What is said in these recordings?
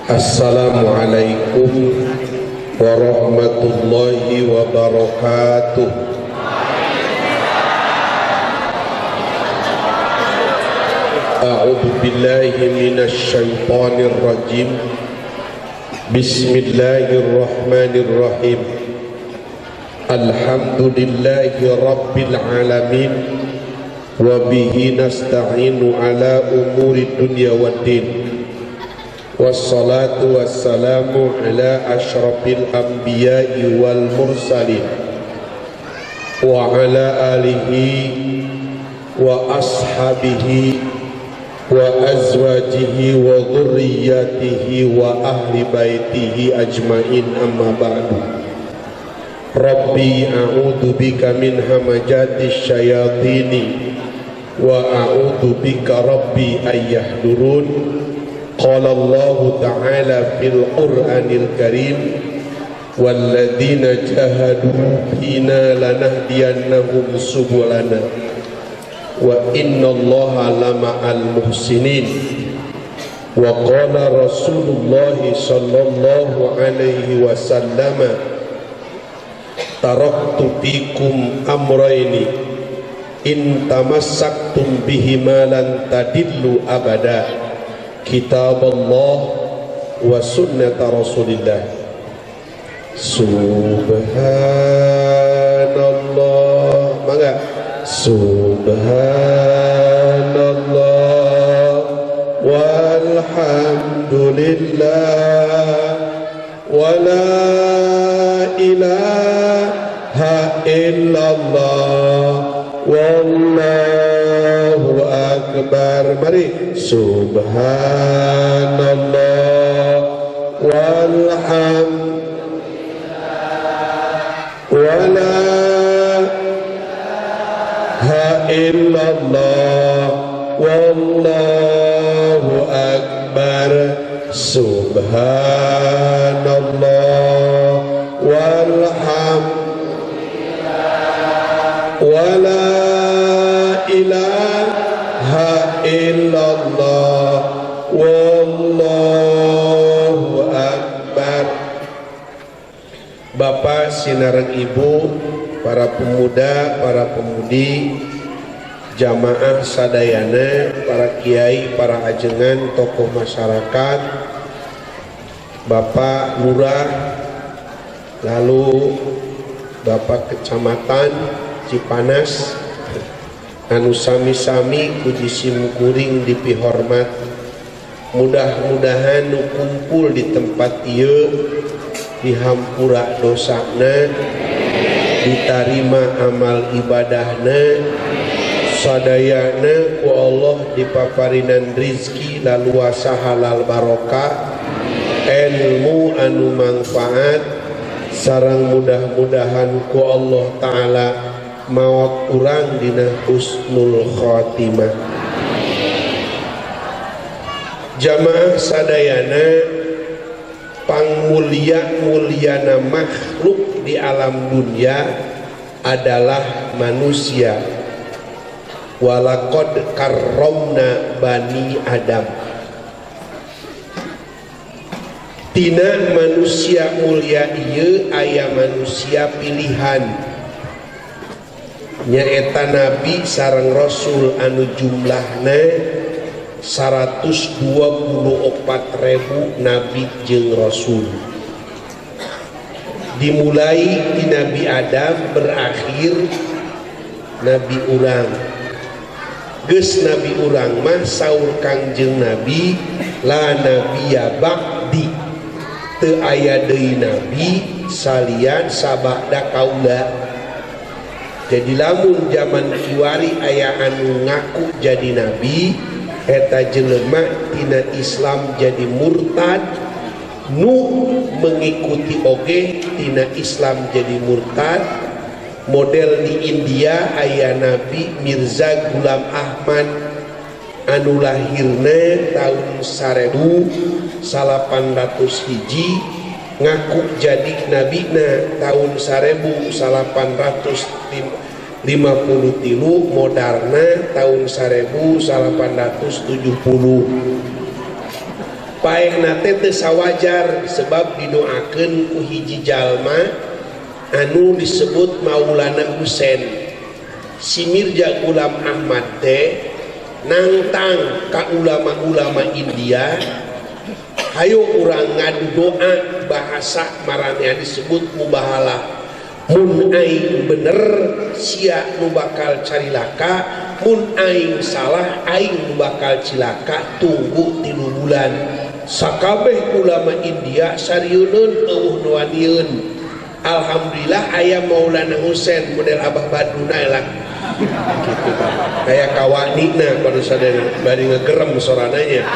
Assalamualaikum warahmatullahi wabarakatuh. A'udzu billahi minasy syaithanir rajim. Bismillahirrahmanirrahim. Alhamdulillahi rabbil alamin wa bihi nasta'inu ala umuri dunya waddin. Wassalatu wassalamu ala asyrafil anbiya'i wal mursalin wa ala alihi wa ashabihi wa azwajihi wa dhurriyyatihi wa ahli baitihi ajmain, amma ba'du. Rabbi a'udzu bika min hamajatis syayatini wa a'udzu bika rabbi ayyahdurun. Qala Allah ta'ala fil Qur'anil Karim, walladzina jahadu fina lanahdiyannahum subulana wa innallaha lama'al muhsinin. Wa qala Rasulullah sallallahu alaihi wasallam, taraktu fikum amrayni in tamassaktum bihima lan tadillu abada, kitab Allah wa sunnata Rasulillah. Subhanallah, mangga. Subhanallah walhamdulillah wa la ilaha illallah wallahu akbar. Mari. Subhanallah walhamdulillah wa la ilaha illallah wallahu akbar. Subhanallah walhamdulillah wa la ilaha illallah wallahu akbar. Bapak sinareng ibu, para pemuda, para pemudi, jamaah sadayana, para kiai, para ajengan, tokoh masyarakat, Bapak Lurah, lalu Bapak Kecamatan Cipanas, anu sami-sami kuji simkuring dipihormat. Mudah-mudahan nu kumpul di tempat ieu dihampura dosana, ditarima amal ibadahna, sadayana ku Allah dipaparinan rizki laluasa halal barokah, ilmu anu manfaat, sareng mudah-mudahan ku Allah Ta'ala maot urang dina husnul khotimah. Jamaah sadayana, pangmulia-muliana makhluk di alam dunia adalah manusia. Walaqad karramna bani Adam. Tina manusia mulia ieu aya manusia pilihan, nyaeta nabi sareng rasul anu jumlahna 124.000 nabi jeung rasul. Dimulai di Nabi Adam, berakhir Nabi urang. Geus Nabi urang mah saur Kangjeng Nabi, la nabiyya ba'di, teu aya deui nabi salian sabada kaula. Jadi lamun zaman kiwari aya anu ngaku jadi nabi, eta jelema tina Islam jadi murtad, nu mengikuti oge tina Islam jadi murtad. Model di India aya Nabi Mirza Ghulam Ahmad anu lahirna tahun 1800 hiji, ngaku jadi nabina tahun 1853, moderna tahun 1870. paehna teh teu sawajar sebab didoakeun ku hiji jalma anu disebut Maulana Husain. Si Mirza Ghulam Ahmad teh nantang ka ulama-ulama India, hayo urang ngadu doa bahasa maranea disebut mubahalah. Mun aing bener sia nu bakal carilaka, mun aing salah aing nu bakal cilaka, tunggu 3 bulan. Sakabeh ulama India sarieun eueuh nuanieun. Alhamdulillah aya Maulana Husain model Abah Baduna lah gitu, kayak kawanina pada sadana bari ngegerem sorananya.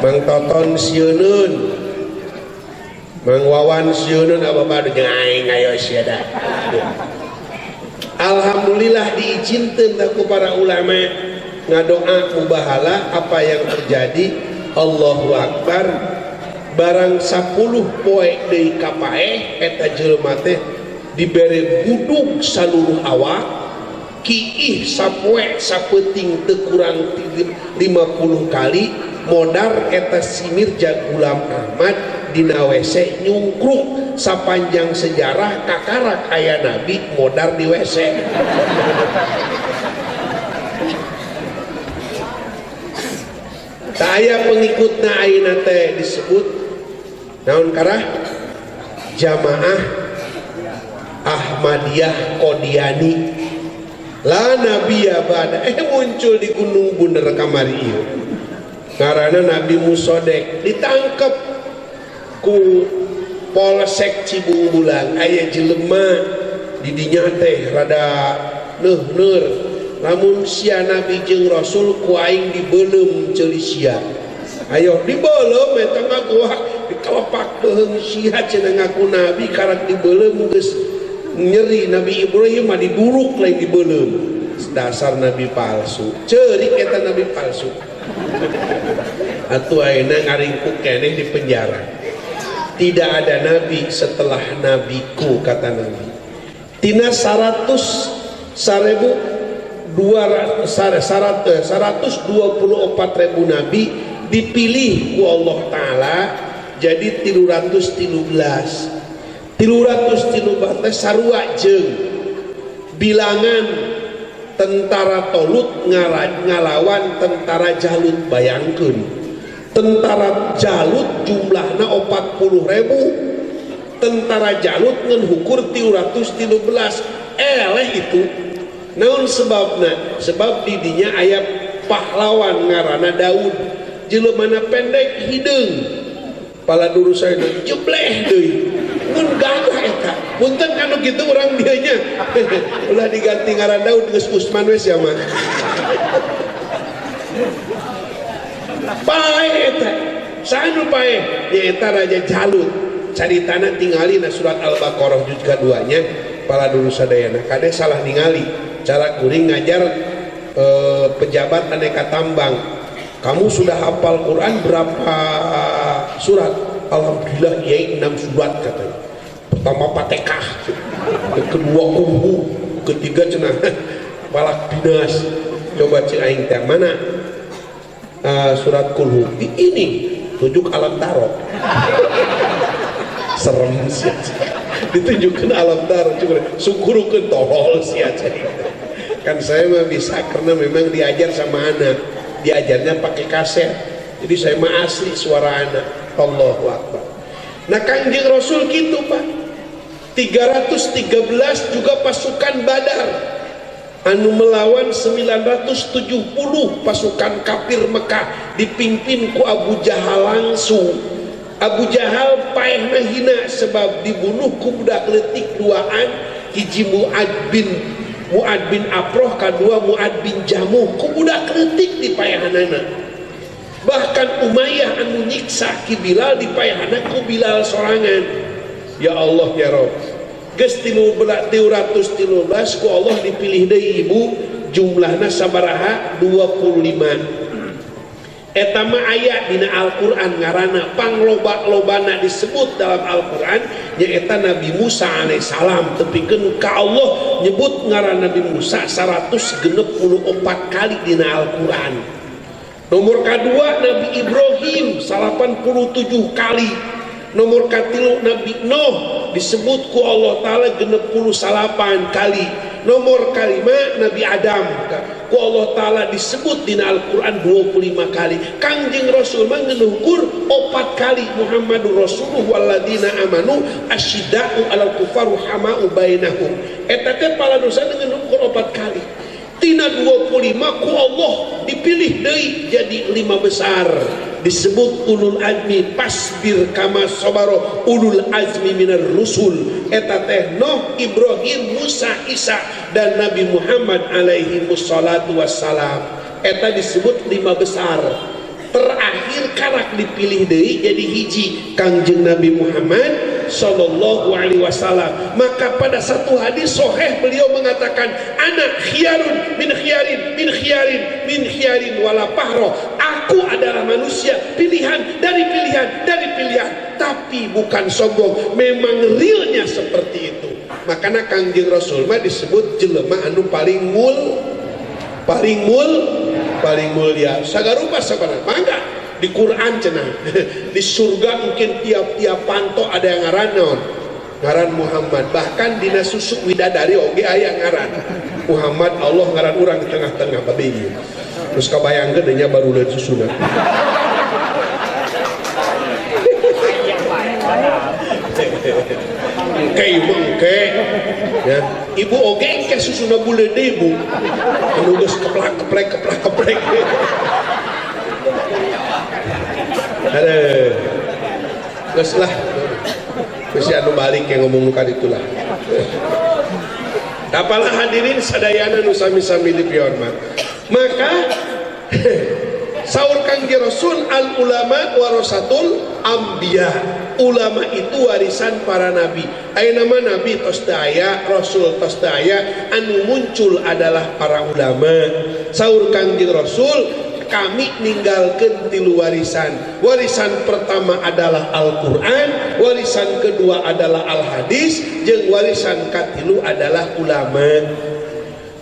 Mang Toton sieunun, Mang Wawan sieunun Abah Baduna aing ayo sia da. Alhamdulillah diizinkeun ku para ulama ngadoa mubahalah apa yang terjadi. Allahu Akbar. Barang 10 poe deui ka paeh eta jelema teh dibere buduk saluruh awak, kiih sapoe sapeuting teu kurang 50 kali, modar eta si Mirza Ghulam Ahmad dina WC nyungkruk. Sapanjang sejarah kakarak aya nabi modar di WC. Aya pengikutna ayeuna teh disebut naon karah Jamaah Ahmadiyah Qodiani. La nabiya bada muncul di Gunung Bunder kamari ieu. Ngaranna Nabi Musodek ditangkep ku Polsek Cibungbulang. Aya jelema di dinya teh rada neuh-neuh. Lamun sia Nabi jeung Rasul ku aing dibeulem ceuli sia. Ayo dibeulem eta ngagoak dikelepak beheung sia cenah ngaku Nabi karak dibeulem geus nyeri. Nabi Ibrahim mah diduruk lain dibeulem. Dasar Nabi palsu. Ceurik eta Nabi palsu. Atuh ayeuna ngaringkuk keneh di penjara. Tidak ada nabi setelah nabiku, kata Nabi. Tina 124.000 nabi dipilih ku Allah Ta'ala jadi 313 sarua jeung bilangan tentara Tolut ngalawan tentara Jalut. Bayangkeun tentara Jalut jumlahna 40.000, tentara Jalut ngan hukur 313 eleh itu. Naon sebabna? Sebab didinya aya pahlawan ngaranna Daud, jeleumana pendek hideung, pala dulu saya jebleh deui, mun gagah eta. Punten anu kitu urang dieu nya ulah diganti ngaran Daud geus Usman we sia mah. Paeh eta, saanu paeh? Ya eta Raja Jalut. Caritana tingali na surat Al-Baqarah juz ka-2 nya, pala dulu sadayana kade salah ningali. Cara kuring ngajar pejabat aneka tambang. Kamu sudah hafal Quran berapa surat? Alhamdulillah kiai 6 surat katanya. Pertama Fatihah, kedua Ummu, ketiga cenah Falak Binas. Coba cek aing teh mana surat Kulhu ini tunjuk alam tarot. Serem sih. Ditunjukkan alam tarot cukup syukurukeun tolol sia cai. Kan saya mah bisa karena memang diajar sama anak, diajarnya pakai kaset, jadi saya mah asli suara anak. Allahu Akbar. Nah Kanjeng Rasul gitu Pak, 313 juga pasukan Badar anu melawan 970 pasukan kafir Mekah dipimpin ku Abu Jahal langsung. Abu Jahal paehna hina sebab dibunuh ku budak leutik duaan, hiji Mu'ad bin Afroh, kedua Mu'ad bin Jamuh, ku budak leutik di paehanana. Bahkan Umayyah anu nyiksa ki Bilal di paehana ku Bilal sorangan. Ya Allah ya Rabb, geus 313 ku Allah dipilih deui ibu, jumlahna sabaraha 25. Eta mah aya dina Al-Qur'an ngaranna pangloba-lobana disebut dalam Al-Qur'an nyaeta Nabi Musa alaihissalam. Tepikeun ka Allah nyebut ngaran Nabi Musa 164 kali dina Al-Qur'an. Nomor kedua Nabi Ibrahim 87 kali. Nomor katilu Nabi Nuh disebut ku Allah Ta'ala 68 kali. Nomor kalima Nabi Adam ku Allah Ta'ala disebut di Al-Quran 25 kali. Kangjeng Rasul mengukur 4 kali Muhammadur Rasulullah walladzina amanu asyidda'u alal kufaru hama'u bainahum. Eta teh pala dosa dengan ukur 4 kali. Tina 25 ku Allah dipilih deui jadi 5 besar, disebut ulul azmi. Pasbir kama sabaro ulul azmi minar rusul. Eta teh Nuh, Ibrahim, Musa, Isa dan Nabi Muhammad alaihi wassalatu wassalam. Eta disebut 5 besar. Terakhir karak dipilih deui jadi hiji Kangjeng Nabi Muhammad sallallahu alaihi wasallam. Maka pada satu hadis sahih beliau mengatakan, ana khiyarun min khiyarin min khiyarin min khiyarin wala pahro. Aku adalah manusia pilihan dari pilihan dari pilihan, tapi bukan sombong, memang realnya seperti itu. Makanya Kangjeng Rasul mah disebut jelema anu paling mulia. Sagarupa sabarang mangga di Quran cenah. Di surga mungkin tiap-tiap panto ada yang ngaran naon? Ngaran Muhammad. Bahkan dina susuk widadari oge aya ngaran Muhammad. Allah ngaran urang di tengah-tengah babeyi. Terus kabayangkeun nya baru leun susuna. Engke ya ibu oge engke susuna buleun ibu anu geus keplak-keplek. Aduh geus lah geus anu balik yang ngomong ka ditulah. Tapalah hadirin sadayana nu sami-sami dipihormat. Maka saur Kangjeng Rasul, al ulama warasatul anbiya. Ulama itu warisan para nabi. Aya nama nabi tos teu aya, rasul tos teu aya, anu muncul adalah para ulama. Saur Kangjeng Rasul, kami ninggalkeun 3 warisan. Warisan pertama adalah Al-Qur'an, warisan kedua adalah Al-Hadis, jeung warisan katilu adalah ulama.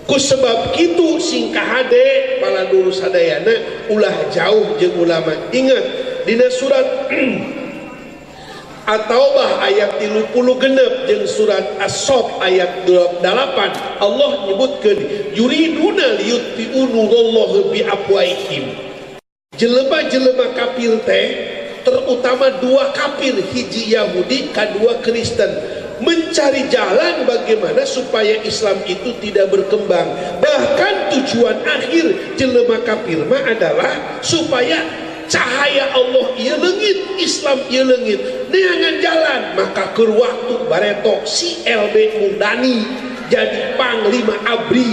Ku sebab kitu singkahade pala dulu sadayana ulah jauh jeung ulama. Ingat dina surat At-Taubah ayat 30 genep jeung surat As-Saff ayat 8 Allah nyebutkeun yuriduna liyutfi'u nurallahi bi afwahihim. Jelema-jelema kafir teh terutama 2 kafir, hiji Yahudi, kedua Kristen, mencari jalan bagaimana supaya Islam itu tidak berkembang. Bahkan tujuan akhir jelema kafir mah adalah supaya cahaya Allah ieu leungit, Islam ieu leungit, neangan jalan. Maka keur waktu bareto si LB Mundani jadi panglima ABRI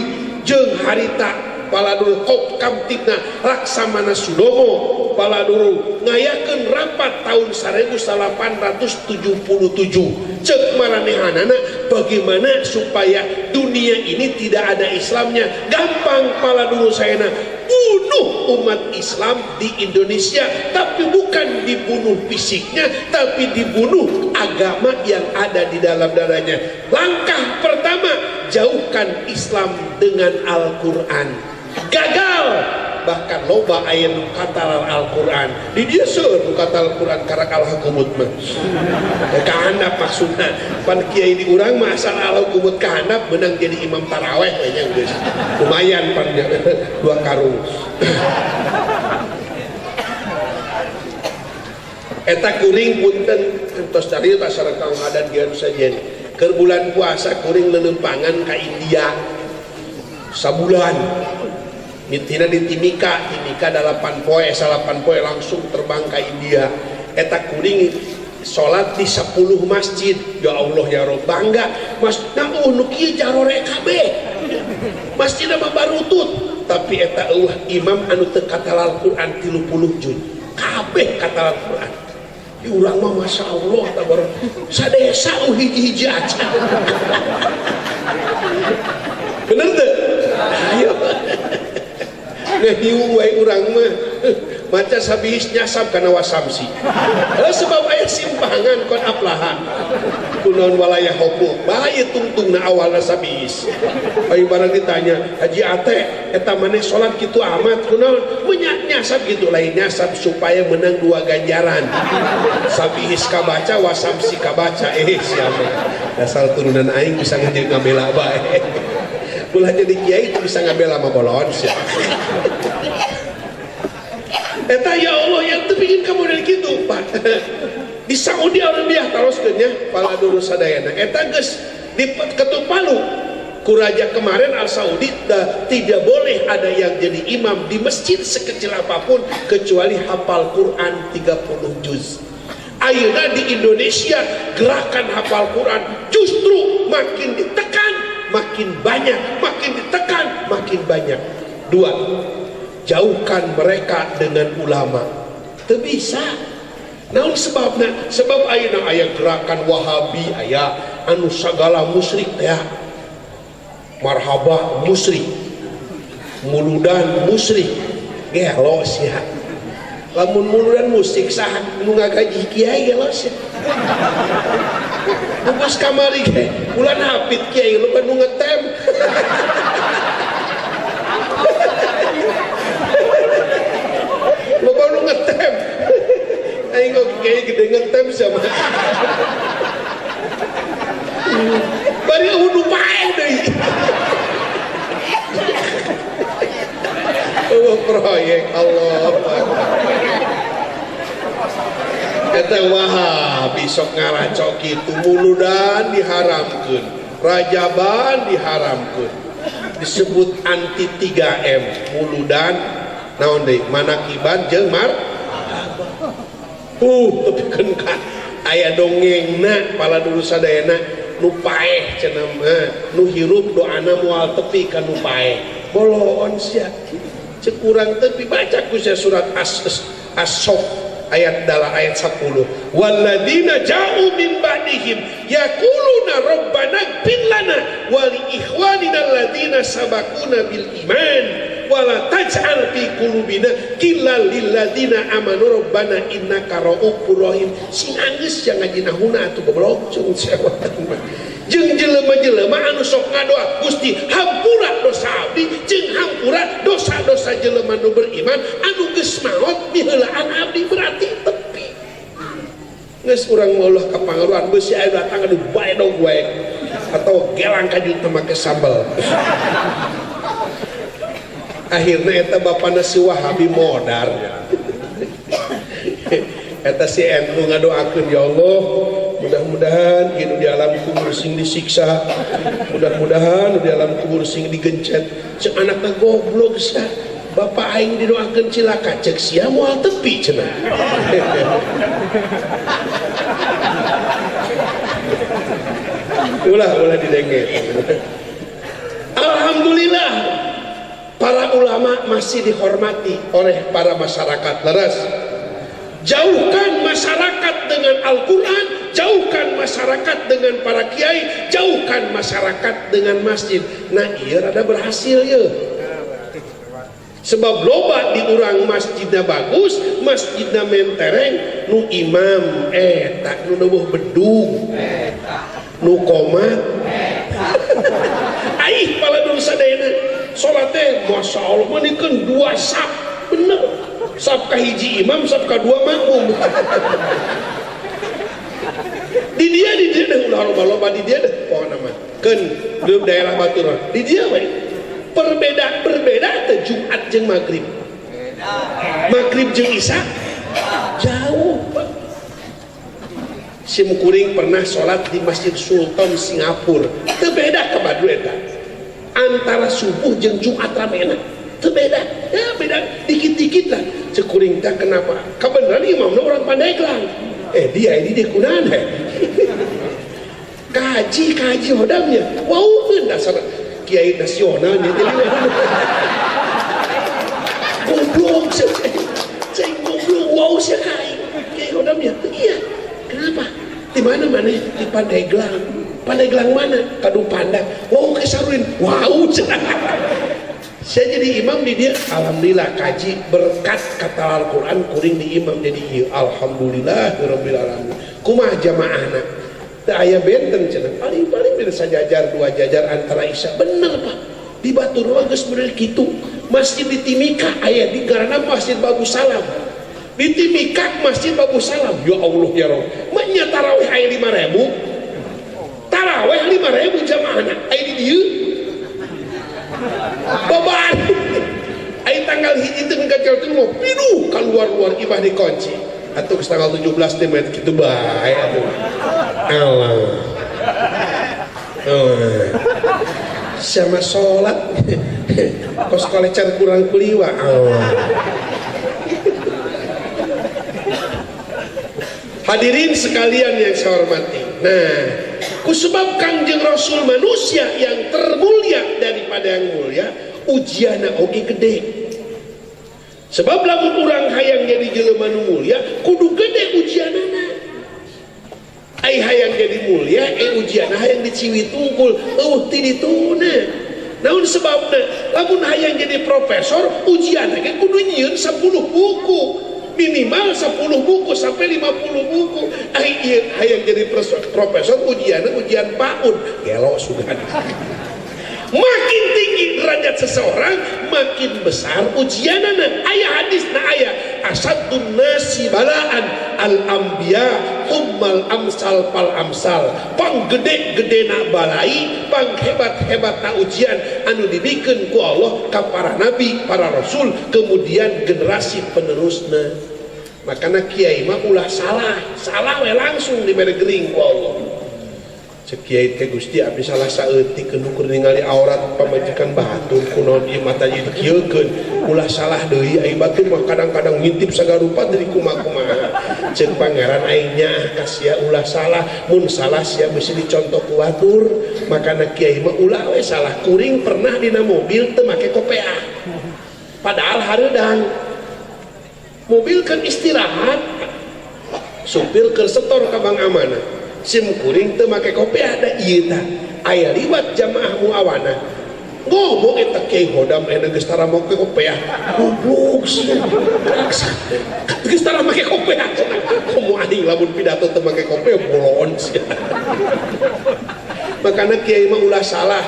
jeung harita paladul kop kamtibna Laksamana Sudomo paladul ngayakeun rapat tahun 1877. Cek maranehanana bagaimana supaya dunia ini tidak ada Islamnya. Gampang paladul sayana bunuh umat Islam di Indonesia, tapi bukan dibunuh fisiknya, tapi dibunuh agama yang ada di dalam darahnya. Langkah pertama, jauhkan Islam dengan Al-Quran. Gagal, bahkan loba aya nu katal Al-Quran di dieu seueur nu katal Al-Quran karak al-hukumut mah kahandap maksudna pan kiai di urang mah asal al-hukumut kahandap menang jadi imam taraweh we nya geus lumayan pan 2 karung. Eta kuring punten entos carios asal kang adat geus sajen keur bulan puasa kuring lelempangan ka India sabulan. Mitina di Timika 8 poe langsung terbang ke India. Eta kuring salat di 10 masjid. Ya Allah ya Rabb, bangga mas nu kieu jarore kabeh masjid mah barutut, tapi eta eueuh imam anu teu katal Al-Qur'an 30 juz kabeh katal Al-Qur'an. Di urang mah masyaallah tabarak sadesa hiji-hiji aja. Bener teu? Ayo ngehiung wae urang mah maca sabihis nyasab kana wasamsi. Sebab aya simpangan kon aplaha kunaon walayah hukuk bahaya tungtungna awalna sabihis. Ibarat ditanya Haji Ate eta maneh salat kitu amat kunaon nyasab gitu, lain nyasab supaya menang 2 ganjaran. Sabihis kabaca wasamsi kabaca siapa dasar turunan aing bisa ngabela bae. Ulah jadi kiai itu bisa ngabela sama bolon sia. Eta ya Allah yang teu bikin kamu dari kitu Pak. Di Saudi Arabia teruskeun nya pala dulu sadayana eta geus diketuk palu ku raja kemarin Al Saudi, tidak boleh ada yang jadi imam di masjid sekecil apapun kecuali hafal Quran 30 juz. Ayeuna di Indonesia gerakan hafal Quran justru makin ditekan makin banyak, makin ditekan makin banyak. 2, jauhkan mereka dengan ulama. Teu bisa. Naon sebabna? Sebab ayeuna aya gerakan Wahabi, aya anu sagala musyrik ya. Marhaba musyrik, muludan musyrik, gelos ya. Lamun muludan musyrik saha nu ngagaji kiai gelos ya. Bungkus kamari ge, ulah hafid kiai lu nu ngetem. Lu nu ngetem. Aing kok kiai gede ngetem sama. Bari udu paeh deui. Oh proyek Allah. Eta Wahabi sok ngaracok kitu, muludan diharamkeun, rajaban diharamkeun. Disebut anti 3M, muludan naon deui? Manakiban jeung tepikeun ka aya dongengna pala dulu sadayana nu paeh cenah nu hirup doana moal tepi ka nu paeh boloon sia ceuk urang teu dibaca ku sia surat as-sof ayat 10 walladzina ja'u min ba'dihim yaquluna rabbana ighfir lana wa li ikhwanina alladzina sabaquna bil iman wala taj'al fi qulubina ghillan lil ladzina amanu rabbana innaka ra'ufur rahim. Sing anggeus yang ngajinahuna atuh goblok jeung sewa jeung jelema-jelema anu sok ngadoa Gusti hampura dosa abdi jeung hampura dosa-dosa jelema nu beriman anu geus maot miheulaan abdi berarti tepi geus urang meulah ka pangaruan beusi aya datang anu bae dong gue atau gelang kajut teh make sambal. Akhirnya eta bapana si Wahabi modar. Eta si NU ngadoakeun ya Allah, mudah-mudahan gitu di alam kubur sing disiksa, mudah-mudahan di alam kubur sing digencet. Cek anakna goblok sia. Bapak aing didoakeun cilaka, cek sia moal tepi cenah. Ulah didenge. Alhamdulillah para ulama masih dihormati oleh para masyarakat. Leres, jauhkan masyarakat dengan Al-Quran, jauhkan masyarakat dengan para kiai, jauhkan masyarakat dengan masjid. Nah iya rada berhasil ya. Sebab loba di urang masjidnya bagus, masjidnya mentereng, nu imam tak nu neueuh bedung, nu komat. Aih pala dulu sadayana salat teh masya Allah manikeun 2 saf bener. Saf ka hiji imam, saf ka 2 makmum. Di dia ulah loba di dia deh pokona mah. Keun di daerah Baturan. Di dia we. Berbeda teh Jumat jeung Maghrib. Maghrib jeung Isya jauh. Sim kuring pernah sholat di Masjid Sultan Singapura. Teu beda ka Badru eta. Antara subuh jeung Jumat ramena. Teu beda. Ya beda dikit-dikit lah. Cekuring teh kenapa? Kabeneran imamna orang Pandeglang. Dia ini kunaon he? Kaji hodamnya. Wow, dasar kiai nasional nya jadi goblok saya goblok wow sia kiai hodamnya. Iya. Kenapa? Di mana di Pandeglang mana? Kadu Pandak. Wow kesaruin. Wow. Saya jadi imam di dia. Alhamdulillah kaji berkat kata Al-Quran kuring di imam jadi iya. Alhamdulillahirabbil alamin. Kumaha jamaahna? Teu aya benten cenah. Paling beda sajajar 2 jajar antara Isya. Bener Pak. di Batur geus bener kitu. Masjid di Timika aya di garana Masjid Babu Salam. Di Timika Masjid Babu Salam. Ya Allah ya Rob. Nya tarawih aya 5.000. Tarawih 5.000 jamaahna aya di dieu. Babaan. Aya tanggal hiji teh ngagel teh mau pinuh keluar-luar imah dikunci. Atuh ke tanggal 17 teh mah kitu bae atuh. Allah. Sama sholat kos kolecan kurang kuliwa. Hadirin sekalian yang saya hormati, nah kusebab Kangjeng Rasul manusia yang termulia daripada yang mulia, ujiana oge gede. Sebab lamun urang hayang jadi jelema nu mulia kudu gede ujianana. Ai hayang jadi mulia, ujianna hayang diciwi tungkul, ti dituna. Namun sebabna, lamun hayang jadi profesor, ujianna ge kudu nyieun 10 buku. Minimal 10 buku sampai 50 buku. Ai hayang jadi profesor, ujianna ujian PAUD. Gelo sugan. Makin tinggi derajat seseorang, makin besar ujianana. Aya hadisna aya asaddun nasi balaan al-anbiya ummal amsal pal amsal. Pang gede-gedena balai, pang hebat-hebatna ujian anu dibikeun ku Allah ka para nabi, para rasul, kemudian generasi penerusna. Makana kiai mah ulah salah we langsung dibere gering ku Allah. Cek kiai teh Gusti abdi salah saeutik keun ukur ningali aurat pamajikan batur kunaon ieu mata ieu kieukeun ulah salah deui ai batur mah kadang-kadang ngintip sagarupa dari kumaha-kumaha. Cek pangeran aing nya kasia ulah salah, mun salah sia mesti dicontoh ku batur. Makana kiai mah ulah we salah. Kuring pernah dina mobil teu make kopeah. Padahal hareudang. Mobil kan istirahat. Supir keur setor ka Bang Amanah. Sim kuring teu make kopiah da ieu tah aya liwat jamaah muawana ngomong eta kiai hodam aya geus tara make kopiah goblok geus tara make kopiah komo aing lamun pidato teu make kopiah bolon sia. Makana kiai mah ulah salah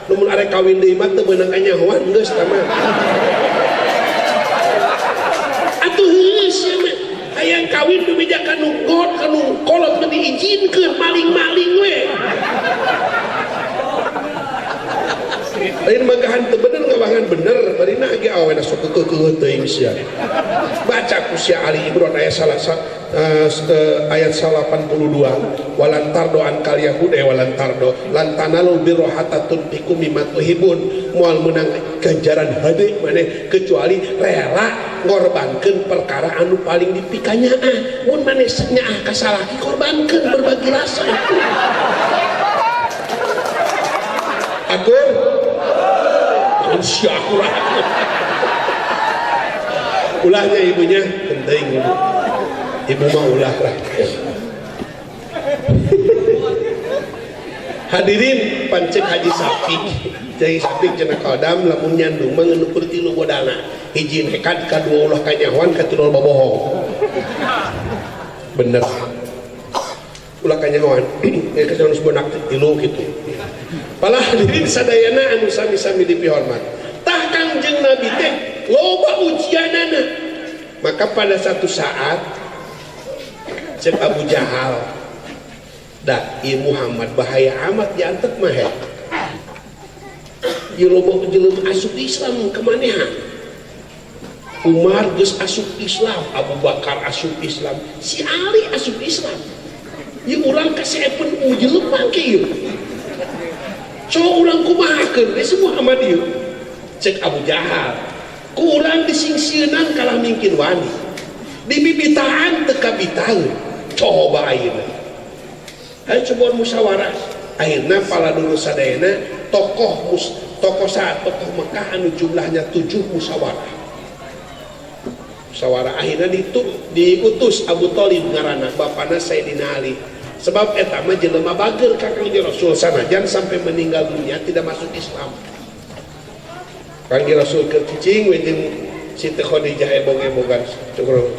lamun arek kawin deui mah teu beunang anyahoan geus tah mah atuh geus sia mah hayang kawin dumija kanu god kanu kolot mah diizinkeun maling-maling we. Lain magahan teu bener ngawangan bener barina ge awena sok keukeuh teuing sia. Baca ku sia Ali Imran ayat 82 walantardo an kal yahude walantardo lantanalul birra hatta tunfiqu mimma tuhibun moal meunang ganjaran hade maneh kecuali rela ngorbankeun perkara anu paling dipikanyaah. Mun maneh nyaah ka salaki korbankeun berbagi rasa. Akur insyaallah ulahnya ibunya penting ibu mah ulah lah. Hadirin pancek Haji Sapik Haji Sapik cenah kodam lamun nyandung mah ngeukur 3 bodana hiji nekat kadua ulah kanyahoan katilu bohong bener ulah kanyahoan kesaeun sebenak 3 kitu. Pala hadirin sadayana anu sami-sami dipihormat tah Kangjeng Nabi teh loba ujianana. Maka pada satu saat cek Abu Jahal dah ieu Muhammad bahaya amat diantet mah he ieu loba jelema asup Islam kemanehan. Umar geus asup Islam, Abu Bakar asup Islam, si Ali asup Islam. Ieu urang kasepen jelema kieu co urang kumahakeun geus Muhammad ieu cek Abu Jahal ku urang disingsieunnan kalah mungkin wani dibibitaan teu kabitaeun coba ayeuna ayo coba musyawarah akhirna pala dulu sadayana tokoh Mekah anu jumlahnya 7 musyawarah akhirnya diutus Abu Thalib ngaranna bapana Sayyidina Ali. Sebab eta mah jelema bager ka Kangjeng Rasul sanajan sampai meninggal dunia tidak masuk Islam. Kangjeng Rasul keur cicing we jeung Siti Khadijah ebong-ebongan cukup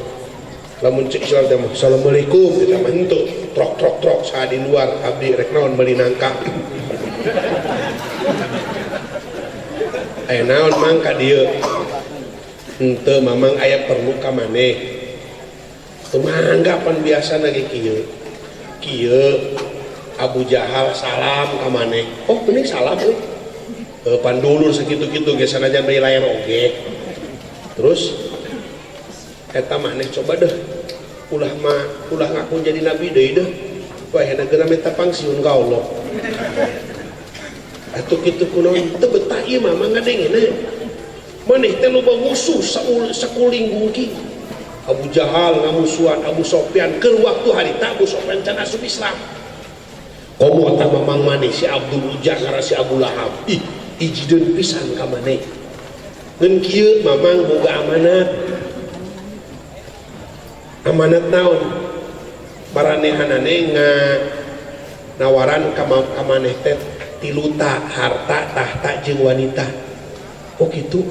lamun cek Islam teh mah assalamualaikum kita mah henteu trok saha di luar abdi rek naon meuli nangka. aya naon mang ka dieu henteu mamang aya perlu ka maneh teu manggapan biasa ge kieu Abu Jahal salam ka maneh oh bening salam euy pandulur sakitu-kitu ge sanajan bae layar oge terus eta maneh coba deh ulah ngaku jadi nabi deui deh wah negara minta pangsiun ka Allah atuh kitu kunaon teu betah ieu mah ngadengena maneh teh loba musuh sakuling gungking Abu Jahal ngamusuhan Abu Sofyan keur waktu harita Abu Sofyan can asup Islam komo eta mamang maneh si Abdul Ujah ngara si Abu Lahab ih ijideun pisan ka maneh ngeun kieu mamang boga amanat naon maranehanane nawaran ka maneh teh tiluta harta tahta jeung wanita oh gitu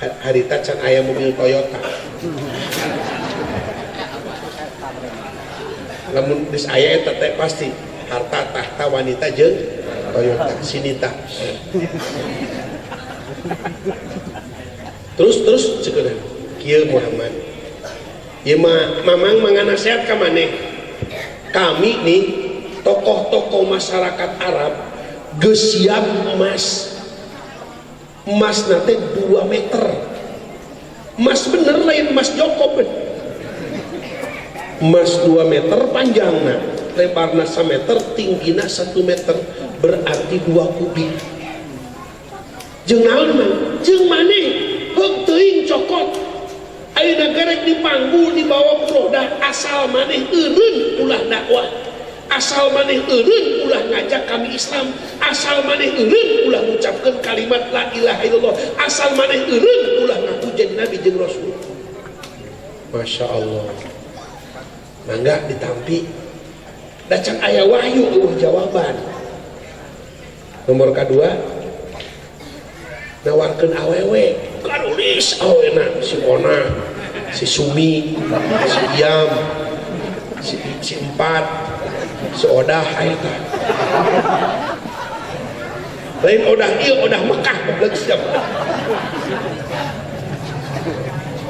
harita can aya mobil Toyota lamun geus aya eta teh pasti harta tahta wanita jeung Toyota sinita terus cekeun kieu Muhammad ieu mah mamang manganasehat ka maneh kami nih tokoh-tokoh masyarakat Arab geus siap emas nate 2 meter emas bener lain emas Jokob emas 2 meter panjangna lebarna 1 meter tinggina 1 meter berarti 2 kubik jeung naon mah jeung maneh heug teuing cokot ayeuna garek dipanggul dibawa ku roda asal maneh eureun ulah dakwah asal maneh eureun ulah ngajak kami Islam asal maneh eureun ulah ngucapkeun kalimat la ilaha illallah asal maneh eureun ulah ngaku jadi nabi jeung rasul Masya Allah mangga ditampi da can aya wahyu eueuh jawaban nomor kedua nawarkeun awewe karulis awena si Ona si Sumi si Iam si Empat seodah eta lain odah ieu odah Mekah goblok siap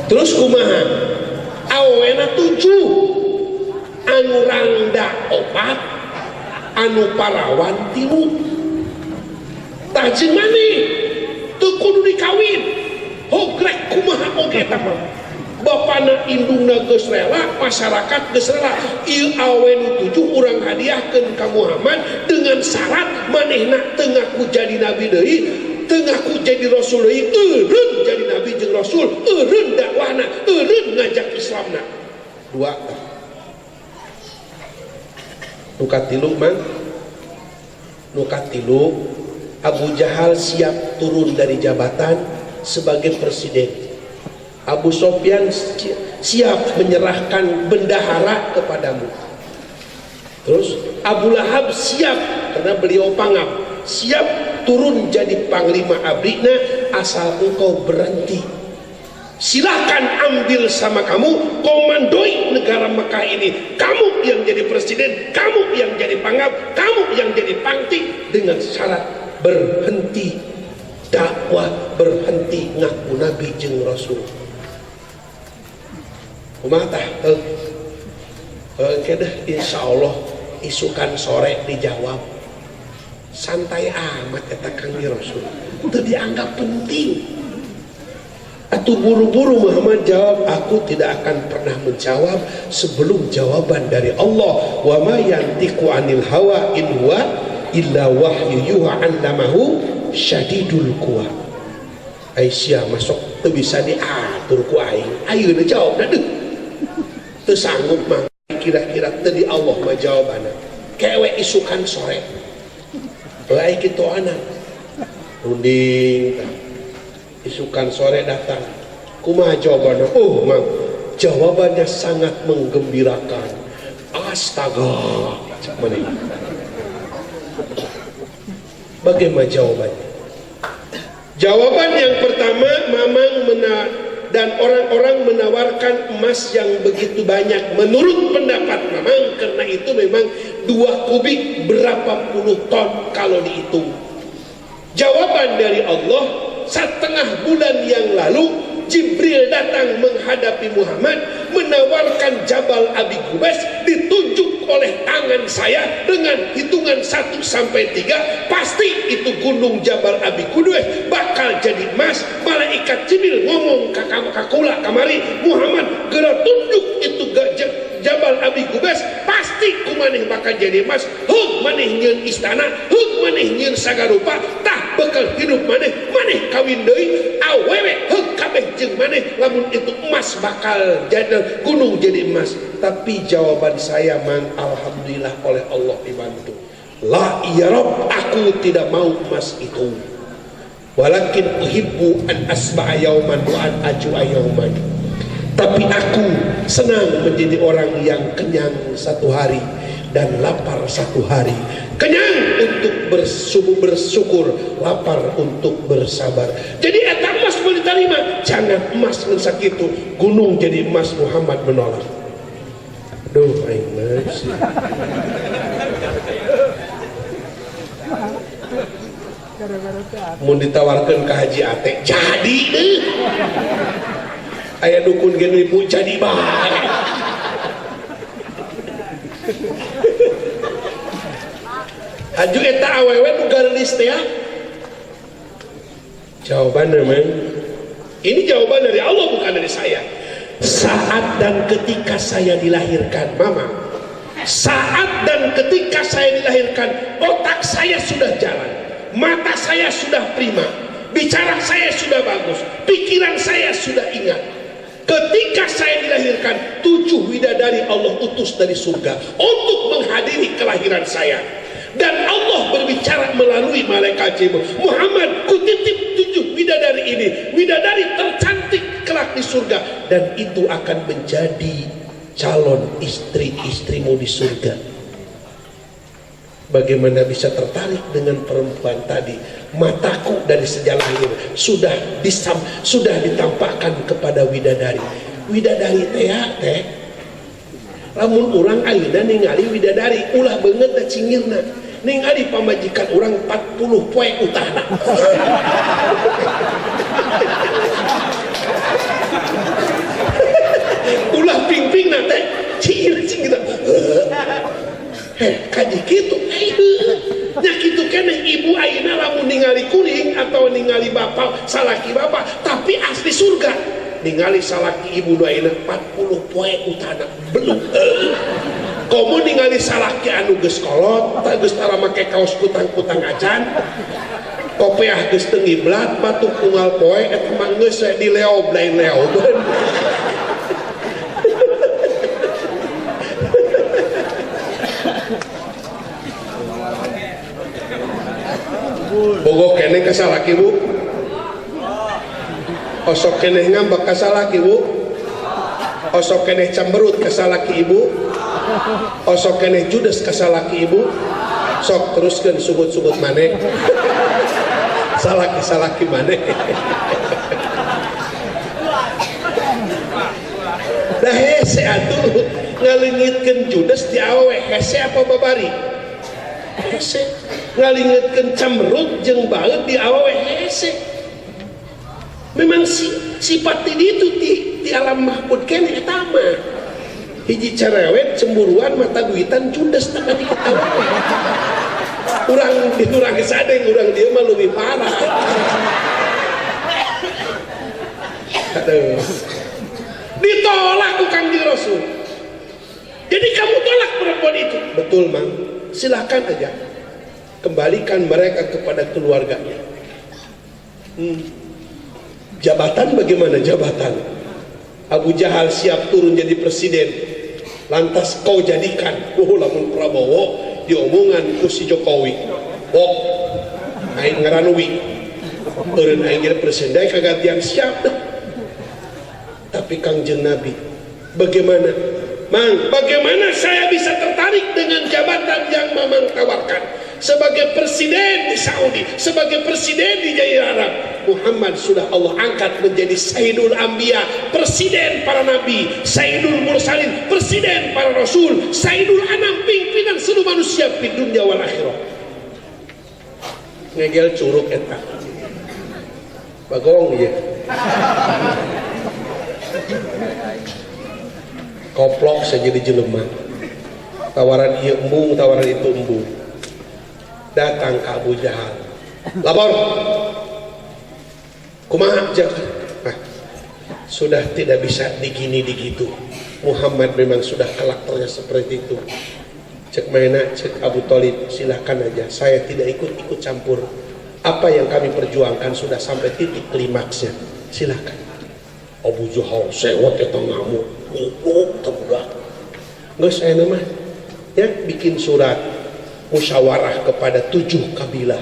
terus kumaha awena 7 anu rangda 4 anu parawan 3 tah jeung maneh teu kudu dikawin hogrek kumaha oge tah bapana indungna geus rela masyarakat geus rela ieu awen 7 urang hadiahkeun ka Muhammad dengan syarat manehna teu ngaku jadi nabi deui teu ngaku jadi rasul deui eureun jadi nabi jeung rasul eureun dakwahna eureun ngajak Islamna 2 nu katilu mang nu katilu Abu Jahal siap turun dari jabatan sebagai presiden Abu Sofyan siap menyerahkan bendahara kepadamu terus Abu Lahab siap karena beliau pangap siap turun jadi panglima abrina asal engkau berhenti silahkan ambil sama kamu komandoi negara Mekah ini kamu yang jadi presiden kamu yang jadi pangap kamu yang jadi pangti dengan syarat berhenti dakwah berhenti ngaku nabi jeung rasul kumaha tah kedah insyaallah isukan sore dijawab santai amat eta Kang Rasul teu dianggap penting atuh buru-buru Muhammad jawab aku tidak akan pernah menjawab sebelum jawaban dari Allah wa ma yantiqu anil hawa in huwa illa wahyu yuha 'allamahu syadidul quwa Aisyah masuk teu bisa diatur ku aing ayeuna jawabna deuk teu sanggup mah kira-kira teu di Allah mah jawabanna kewe isukan sore lain kitu anak runding isukan sore datang kumaha jawabannya oh mang jawabannya sangat menggembirakan astaga bagaimana jawabannya jawaban yang pertama mamang dan orang-orang menawarkan emas yang begitu banyak menurut pendapat mamang karena itu memang 2 kubik berapa puluh ton kalau dihitung jawaban dari Allah setengah bulan yang lalu Jibril datang menghadapi Muhammad, menawarkan Jabal Abi Qubais, ditunjuk oleh tangan saya dengan hitungan 1 sampai 3, pasti itu gunung Jabal Abi Qubais bakal jadi emas. Malaikat Jibril ngomong kakula kamari, Muhammad gerak tunjuk itu Jabal Abi Qubais, pasti kumaneh bakal jadi emas. Hug maneh nyeun istana, hug maneh nyeun sagarupa, tah bakal hidup maneh kawin deui, awewe hug kabeh jeung maneh, lamun itu emas bakal jadi gunung jadi emas. Tapi jawaban saya, man, alhamdulillah oleh Allah dibantu. La ya Rabb, aku tidak mau emas itu. Walakin uhibbu an asba'a yauman wa an ajua yauman. Tapi aku senang menjadi orang yang kenyang satu hari dan lapar satu hari. Kenyang untuk bersyukur, lapar untuk bersabar. Jadi eta emas boleh diterima, jangan emas mensakitu. Gunung jadi emas, Muhammad menolak. Duh, aing mas. Mau ditawarkan ke Haji Ate, jadi deh. Aya dukun gini pun jadi baik. Aju eta awewe nu garelis teh. Jawabannya, man, ini jawaban dari Allah bukan dari saya. Saat dan ketika saya dilahirkan, mama, saat dan ketika saya dilahirkan, otak saya sudah jalan, mata saya sudah prima, bicara saya sudah bagus, pikiran saya sudah ingat. Ketika saya dilahirkan, 7 widadari Allah utus dari surga untuk menghadiri kelahiran saya. Dan Allah berbicara melalui malaikat Jibril, Muhammad, kutitip 7 widadari ini, widadari tercantik kelak di surga, dan itu akan menjadi calon istri-istrimu di surga. Bagaimana bisa tertarik dengan perempuan tadi? Mataku dari sejak lahir sudah ditampakkan kepada widadari. Widadari teh lamun urang ayeuna ningali widadari ulah beungeut da cingirna, ningali pamajikan urang 40 poe utahna. Ulah ping-pingna teh cingir kaji kitu. Nya kitu keneh ibu ayeuna lamun ningali kuring atau ningali bapak salaki bapak tapi asli surga, ningali salaki ibu nu ayeuna 40 poe utana belum. Komo ningali salaki anu geus kolot, geus tara make kaos kutang-kutang acan, kopiah geus teu ngiblat, batuk unggal poe eta mah geus dileob lain leob. Bogo kene kasalaki bu, osok kene ngambak kasalaki bu, osok kene camberut kasalaki ibu, osok kene judes kasalaki ibu, sok teruskan sugut-sugut maneh, salaki maneh. Dah hese atuh ngalingitkeun judes di awewe, hese apa babari? Hese. Ngalingitkeun camberut jeung baeut di awewe hese. Memang sifat itu di alam mahfud kene eta mah. Hiji cerewet cemburuan mata duitan judes teh di awewe. Urang sadeng urang dieu mah leuwih parah. Aduh. Ditolak ku Kangjeng Rasul. Jadi kamu tolak perempuan itu. Betul, Mang. Silakan aja. Kembalikan mereka kepada keluarganya. Jabatan bagaimana jabatan? Abu Jahal siap turun jadi presiden, lantas kau jadikan lamun Prabowo diomongan ku si Jokowi wok aing ngaranuwi eureun aing jadi presiden dai kagantian siap. Tapi Kangjeng Nabi bagaimana? Mang, bagaimana saya bisa tertarik dengan jabatan yang Mamang tawarkan? Sebagai presiden di Saudi, sebagai presiden di Jazirah Arab, Muhammad sudah Allah angkat menjadi Sayyidul Anbiya, presiden para nabi, Sayyidul Mursalin, presiden para rasul, Sayyidul Anam, pimpinan seluruh manusia di dunia wal akhirah. Ngegel curug eta. bagong ya koplok saja di jelema, tawaran iya embung, tawaran itu embung. Datang ke Abu Jahal, lapor kumaha nah, sudah tidak bisa digini digitu. Muhammad memang sudah karakternya seperti itu. Cek mana, cek Abu Thalib, silahkan aja, saya tidak ikut campur. Apa yang kami perjuangkan sudah sampai titik klimaksnya, silahkan. Abu Jahal sewot ya tengahmu ngupuk tebudak nggak saya nama ya, bikin surat musyawarah kepada 7 kabilah.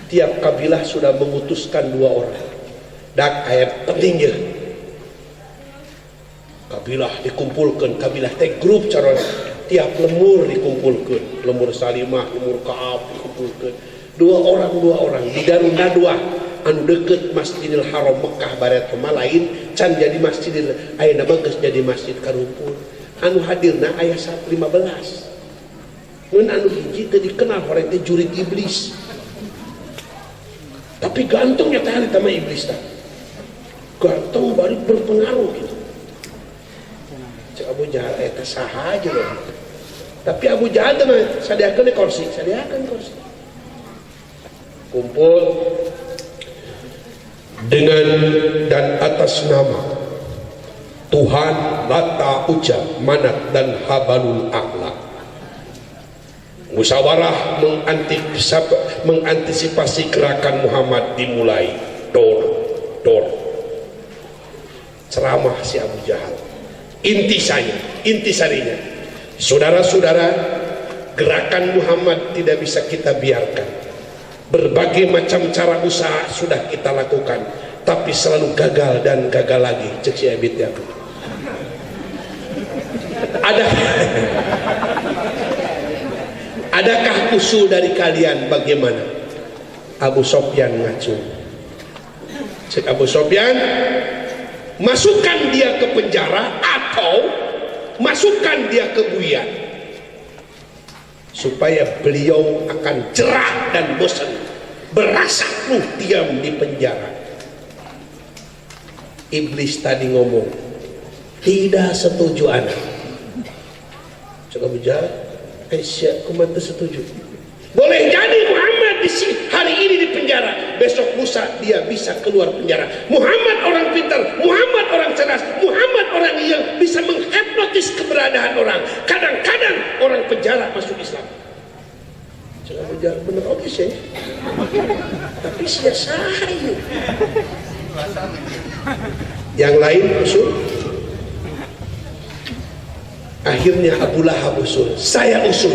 Tiap kabilah sudah memutuskan 2 orang. Dak ayat pentingnya kabilah dikumpulkan, kabilah teh grup cara tiap lemur dikumpulkan, lemur Salimah, lemur Kaab dikumpulkan 2 orang di Darun Nadwa anu deket Masjidil Haram Mekah barat lain can jadi masjidil aya nama geus jadi masjid karumpul anu hadirna aya 15 mun anu hiji teu dikenal horeng teh jurid iblis tapi gantungnya teh eta mah iblis tah ganteng bari berpengaruh gitu. Cek Abu Jahal eta saha aja loh, tapi Abu Jahal mah sadiakeun kursi kumpul dengan dan atas nama Tuhan Lata, Uja, Manat dan Habalul A'la. Musyawarah mengantisipasi gerakan Muhammad dimulai. Dor ceramah si Abu Jahal. Intisarinya saudara-saudara, gerakan Muhammad tidak bisa kita biarkan. Berbagai macam cara usaha sudah kita lakukan, tapi selalu gagal dan gagal lagi. Cek si Ebit ya. Adakah usul dari kalian bagaimana? Abu Sofyan ngacu. Cek Abu Sofyan, masukkan dia ke penjara atau masukkan dia ke buian, supaya beliau akan jerah dan bosan, berasa diam di penjara. Iblis tadi ngomong, tidak setuju anak. Coba bicara, siap kumantu setuju. Boleh jadi Muhammad hari ini di penjara, besok lusa dia bisa keluar penjara. Muhammad orang pintar, Muhammad orang cerdas, Muhammad orang yang bisa menghipnotis keberadaan orang. Kadang-kadang orang penjara masuk Islam. Jangan penjara bener oke sih, tapi sia-sia. Yang lain usul. Akhirnya Abu Lahab usul, saya usul.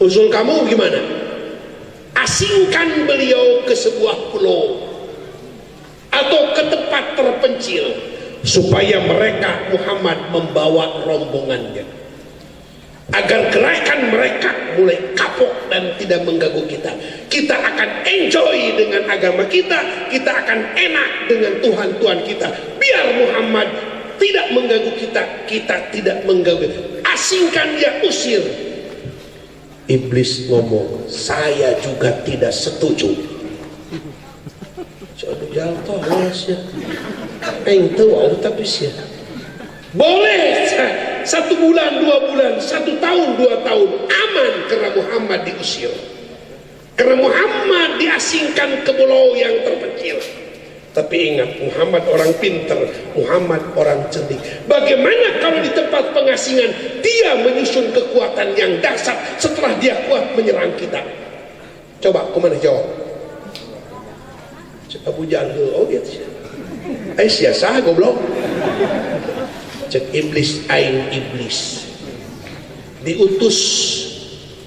Usul kamu gimana? Asingkan beliau ke sebuah pulau atau ke tempat terpencil supaya mereka Muhammad membawa rombongannya, agar gerakan mereka mulai kapok dan tidak mengganggu kita. Kita akan enjoy dengan agama kita, kita akan enak dengan Tuhan-Tuhan kita. Biar Muhammad tidak mengganggu kita, kita tidak mengganggu. Asingkan dia, usir. Iblis ngomong, saya juga tidak setuju. Aduh jatuh ya, ente wow tapi sih boleh 1 bulan 2 bulan 1 tahun 2 tahun aman karena Muhammad diusir, karena Muhammad diasingkan ke pulau yang terpencil. Tapi ingat, Muhammad orang pintar, Muhammad orang cerdik. Bagaimana kalau di tempat pengasingan dia menyusun kekuatan yang dahsyat setelah dia kuat menyerang kita? Coba, kemana jawab? Cek Abu Jahal, oh gitu. Sia-sia goblok. Cek iblis, aing iblis. Diutus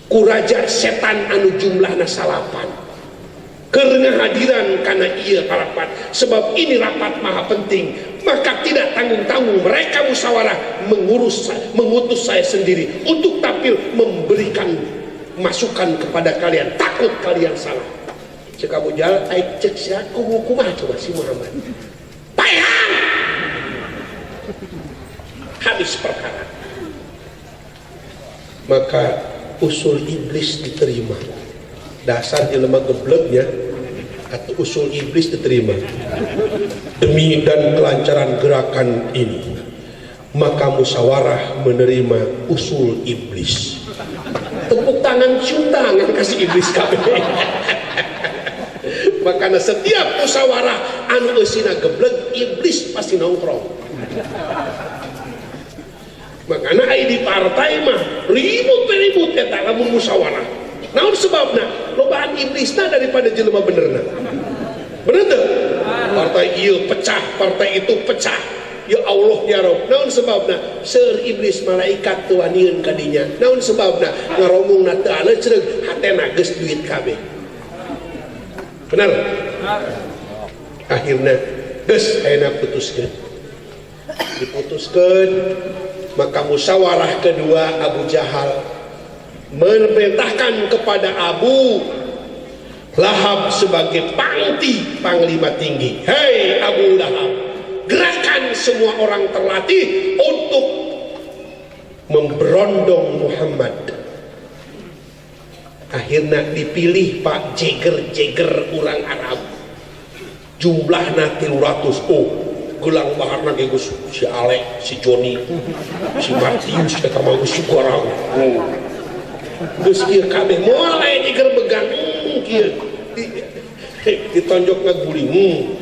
ku raja setan anu jumlahna 8. Karena hadiran karena ia rapat, sebab ini rapat maha penting, maka tidak tanggung-tanggung mereka musyawarah mengutus saya sendiri untuk tampil memberikan masukan kepada kalian, takut kalian salah. Cek Abu Jahal, aik cek siaku hukumah coba si Muhammad payah, habis perkara. Maka usul iblis diterima. Dasar jelema gebleknya atau usul iblis diterima. Demi dan kelancaran gerakan ini, maka musyawarah menerima usul iblis. Tepuk tangan, cium tangan kasih iblis kabeh. Makanya setiap musyawarah anu eusina geblek, iblis pasti nongkrong. Makanya di partai mah ribut eta lamun musyawarah. Naon sebabna? Lobaan iblisna daripada jelema benerna. Bener teu? Partai ieu pecah, partai itu pecah. Ya Allah ya Rabb. Naon sebabna? Seueur iblis malaikat teu wanieun ka dinya. Naon sebabna? Ngaromongna teu aleuceug, hatena geus duit kabeh. Benar? Akhirnya geus ayeuna putuskeun. Diputuskeun, maka musyawarah kedua Abu Jahal memerintahkan kepada Abu Lahab sebagai panglima tinggi. Hei Abu Lahab, gerakan semua orang terlatih untuk memberondong Muhammad. Akhirnya dipilih Pak jeger orang Arab, jumlahnya 300. Gelang baharna ge geus si Alek, si Joni, si Matius eta mah geus sugarang. Geus kieu kabeh moal aya jeger begang kieu. Ditonjok ngaguling.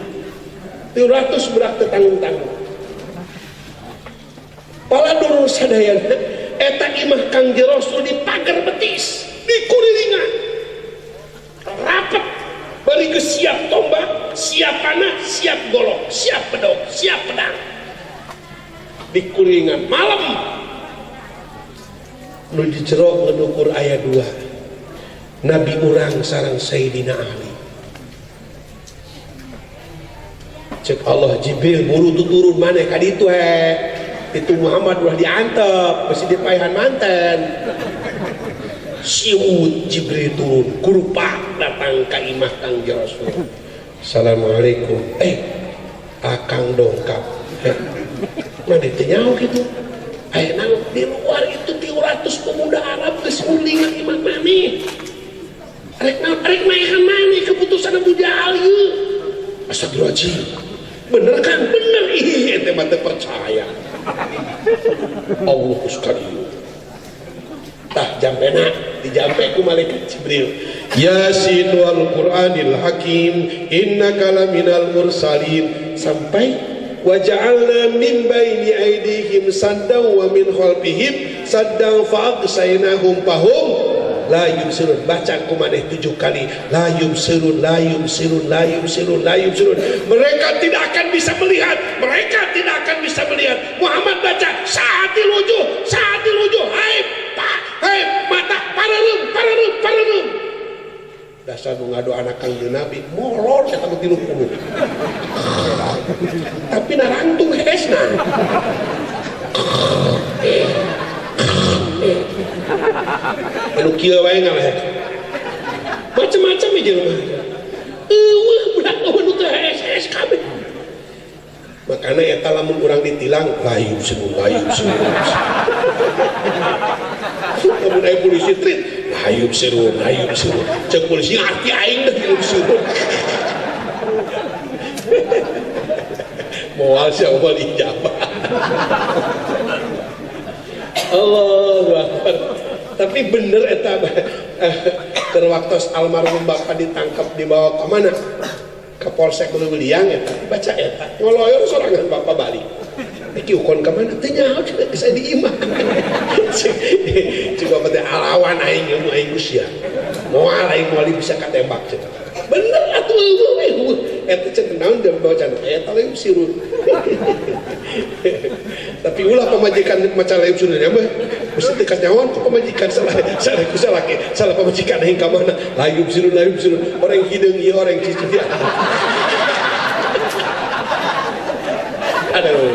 300 berak teu tanggung-tanggung. Pala durur sadayana eta imah Kangjeng Rasul di pagar betis, di kurilingan. Rapet bari geus siap tombak, siap panah, siap golok, siap pedang, siap pedang. Di kuringan malam nu dijerok ngedukur ayat 2 Nabi urang sareng Sayyidina Ali. Cek Allah Jibril buru turun maneh ka ditu itu Muhammad udah diantep masih dipayahan manten. Siut Jibril turun kurupa datang ke imah Kangjeng Rasul. Assalamualaikum. Akang dongkap. Mana teu nyaho kitu? Nang di luar itu 300 pemuda Arab geus ngulingan imah maneh. Arek maehan maneh keputusan Abu Jahal ieu. Astagfirullahaladzim. Bener kan? Bener. Ih, ente mah teu percaya. Allah sekali. Tah jampena dijampe ku malaikat Jibril. Yasin wal Qur'anil Hakim innaka laminal mursalin sampai waja'alna min baini aydihim saddan wa min khalfihim saddan fa'aqsaynahum fahum la yubsirun. Baca ku maneh 7 kali la yubsirun, la yubsirun, la yubsirun, la yubsirun. Mereka tidak akan bisa melihat, mereka tidak akan bisa melihat. Muhammad baca saatil wujuh, hai pak, hai mata, parareum. Dasar nu ngadu anak Kangjeng Nabi molor eta 30. Tapi narangtung hesna. Anu kieu wae ngaleh. Macam-macam ieu jelema. Budak nu teu SS kabeh. Makana eta lamun urang ditilang layu semua. Lamun aya polisi trit layu seru. Cek polisi arti aing dah layu seru. Moal siapa dijabah. Allahu Akbar. Tapi bener eta terwaktos almarhum bapak ditangkap dibawa ke mana? Ke Polsek Leuwiliang eta baca eta ngoloyor sorangan bapak balik. Iki ukon ka mana teh nyaho cenah geus di imah. Coba teh alawan aing ilmu aing usia. Moal aing moal bisa katembak cenah. Bener atuh eta cenah naon dia bawa cenah eta lain sirun. Tapi ulah pemajikan maca lain sirun mah mesti dekat nyawan ku pemajikan salah pemajikan aing ka mana layub sirun orang hideung ieu orang cici. Aduh.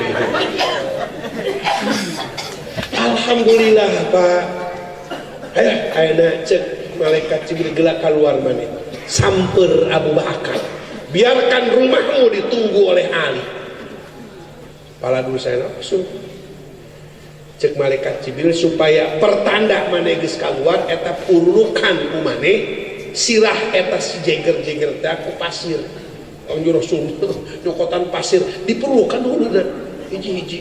Alhamdulillah Pak. Ayeuna cek malaikat Jibril geula keluar maneh. Samper Abu Bakar. Biarkan rumahmu ditunggu oleh Ali. Pala dulu saya langsung cek malaikat Jibril supaya pertanda maneh geus keluar eta purukan ku maneh sirah eta si jeger-jeger teh aku pasir Kanjeng Rasul nyokotan pasir diperlukan huluna hiji-hiji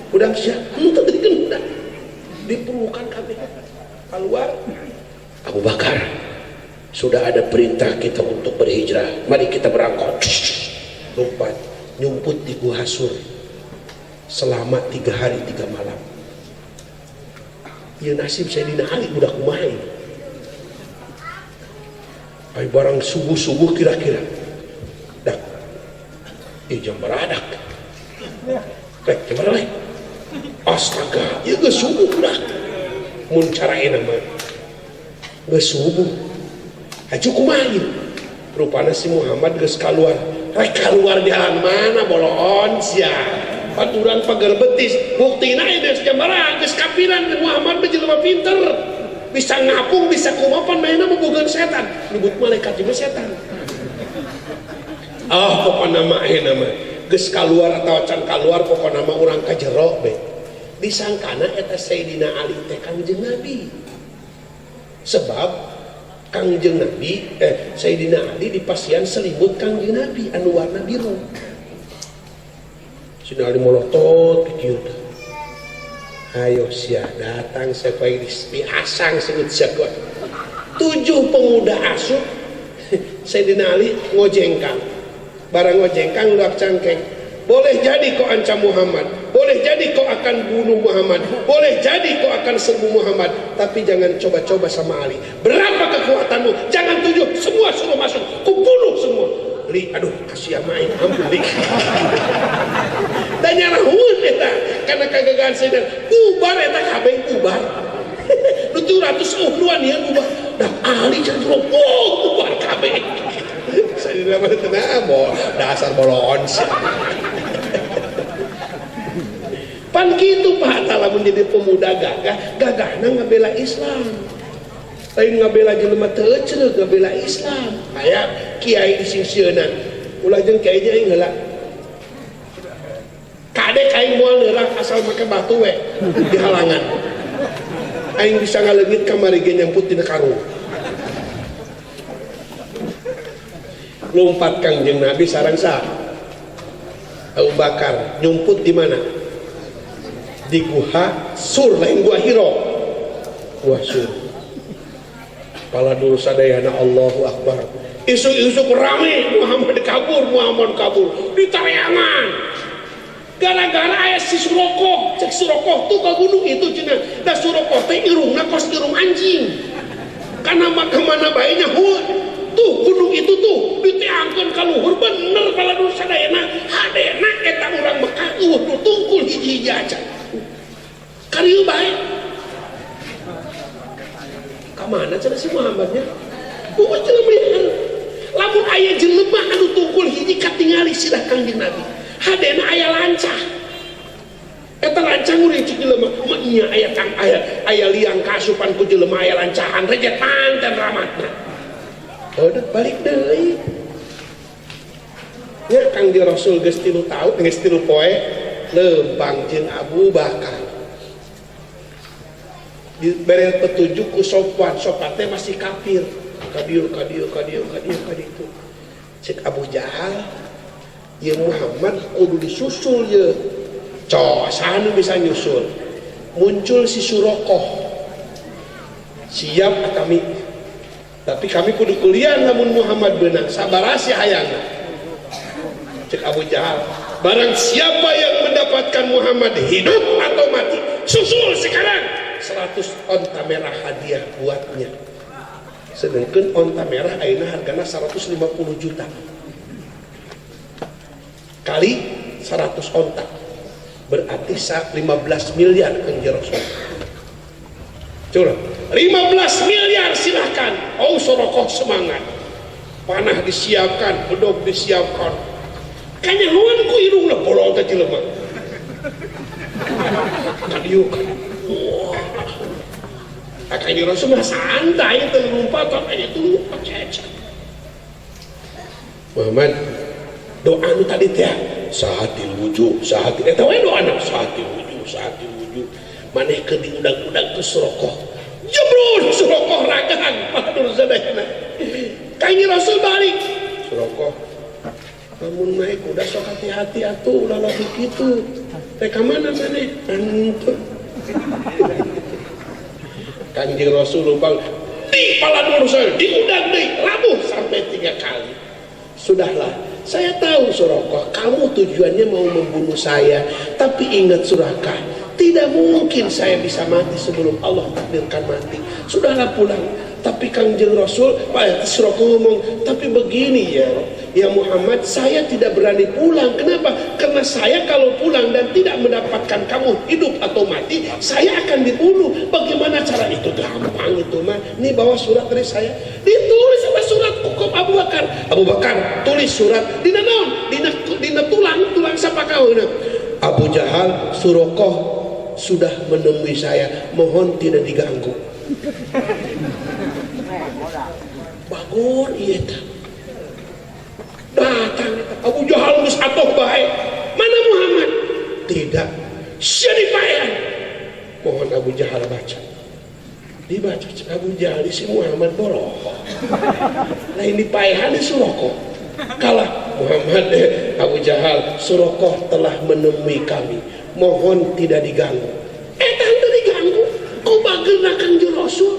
udang sia henteu dikeun udang diperlukan kabeh keluar Abu Bakar sudah ada perintah kita untuk berhijrah mari kita berangkat lompat nyumput di Gua Hasur selama 3 hari 3 malam ya nasib Sayyidina Ali udah kumaha ay barang subuh-subuh kira-kira dak jam beradak rek jam beradak astaga ya geus subuh udah mun caraina mah geus subuh aju kumaha rupana si Muhammad geus kaluar rek kaluar di jalan mana boloon sia baturan pagar betis buktina geus jam baraha geus kapiran Muhammad mah jelema pinter bisa ngapung bisa kumapan mainna bobogan setan nyebut malaikat juga setan pokokna mah ayeuna mah geus kaluar atau can kaluar pokokna mah urang ka jero be disangkana eta Sayyidina Ali teh Kangjeng Nabi sebab Kangjeng Nabi Sayyidina Ali dipasian selimut Kangjeng Nabi anu warna biru Sayyidina Ali molotot kieu ayo sia datang sesuai diasang sebut siapa 7 pemuda asuh Sayyidina Ali ngojengkang barang ngojengkang luak cangkeng boleh jadi kau ancam Muhammad boleh jadi kau akan bunuh Muhammad boleh jadi kau akan serbu Muhammad tapi jangan coba-coba sama Ali berapa kekuatanmu jangan 7 semua suruh masuk ku bunuh semua Li aduh kasih main ampun Li dan nyarahun eta karena kegagalan Sayyidina bubar eta kabeh bubar 700 duluan ya bubar dan Ali cenderung bubar kabeh Sayyidina mah tenang dasar bolon pan kitu Pak Ta'ala menjadi pemuda gagahna ngabela Islam lain ngabela jelema teu ceureuh ngabela Islam aya kiai di singsieunan ulah jeung kiai nya aing heula kadek aing moal neurang asal make batu we di halangan aing bisa ngaleungit kamari ge nyamput dina karung lompat Kangjeng Nabi sareng sa Abu Bakar nyumput di mana di Gua Sur lain Gua Hiro Gua Sur pala dulu sadayana Allahu Akbar isu-isu rame Muhammad kabur ditareangan gara-gara aya si Surokoh cek Surokoh tuh ka gunung itu cenah da Surokoh teh irungna kos irung anjing kana kemana bae nya tuh gunung itu tuh diteangkeun ka luhur bener pala dulu sadayana hadena eta urang Mekah nu tungkul hiji-hiji aja karieu bae kamana cenah si Muhammadnya bukan jelema lamun aya jelema anu tungkul hiji katingali sirah Kangjeng Nabi hadena aya lancah eta lancah urang cik jelema nya aya kang aya liang kasupan ku jelema aya lancahan rejet panten ramatna udah balik deui nya Kangjeng Rasul geus 3 taun geus 3 poe lempang jeung Abu Bakar diberi petunjuk ku Sofwan teh masih kafir kadieu itu cek Abu Jahal ya Muhammad kudu disusul ya cos anu bisa nyusul muncul si Surokoh siap kami tapi kami kudu kuliah namun Muhammad benang sabarasi hayangna cek Abu Jahal barang siapa yang mendapatkan Muhammad hidup atau mati susul sekarang 100 onta merah hadiah buatnya sedangkan onta merah ayeuna hargana 150 juta kali 100 onta berarti 15 miliar Kangjeng Rasul coba 15 miliar silahkan Surokoh semangat panah disiapkan bedog disiapkan kanya nuan ku irungna bolong ka jelema kadieu Kangjeng Rasul mah santai teu lumpatan aya tuh kecek Muhammad doa nu tadi teh sahatil wujud sahatil eta we doana sahatil wujud maneh keur diundang-undang ke Surokoh jebrul Surokoh sorakan padur sadayana. Kanjeng Rasul balik. Surokoh, namun naik udah sok hati-hati atuh, ulah lagi gitu. Teh ka mana maneh? Antu. Kanjeng Rasul lubang di paladur saya, diundang deui, labuh sampai 3 kali. Sudahlah, saya tahu Surokoh, kamu tujuannya mau membunuh saya, tapi ingat Surakah, tidak mungkin saya bisa mati sebelum Allah takdirkan mati. Sudahlah pulang. Tapi Kanjeng Rasul, Pak Surokoh ngomong, tapi begini ya Muhammad, saya tidak berani pulang. Kenapa? Karena saya kalau pulang dan tidak mendapatkan kamu hidup atau mati, saya akan dibunuh. Bagaimana cara itu? Gampang itu mah. Ini bawa surat dari saya, ditulis sama surat hukum Abu Bakar. Abu Bakar tulis surat, dina naon? Dina tulang siapa kau? Abu Jahal, Surokoh sudah menemui saya, mohon tidak diganggu. Bagor iya datang Abu Jahal geus atoh bae. Mana Muhammad? Tidak. Syarifayan. Mohon Abu Jahal baca. Dibaca Abu Jahal si Muhammad boroh. Lain dipaehan di Surokoh. Kalah Muhammad Abu Jahal, Surokoh telah menemui kami. Mohon tidak diganggu. Tante diganggu. Kau bageuna Kanjeng Rasul.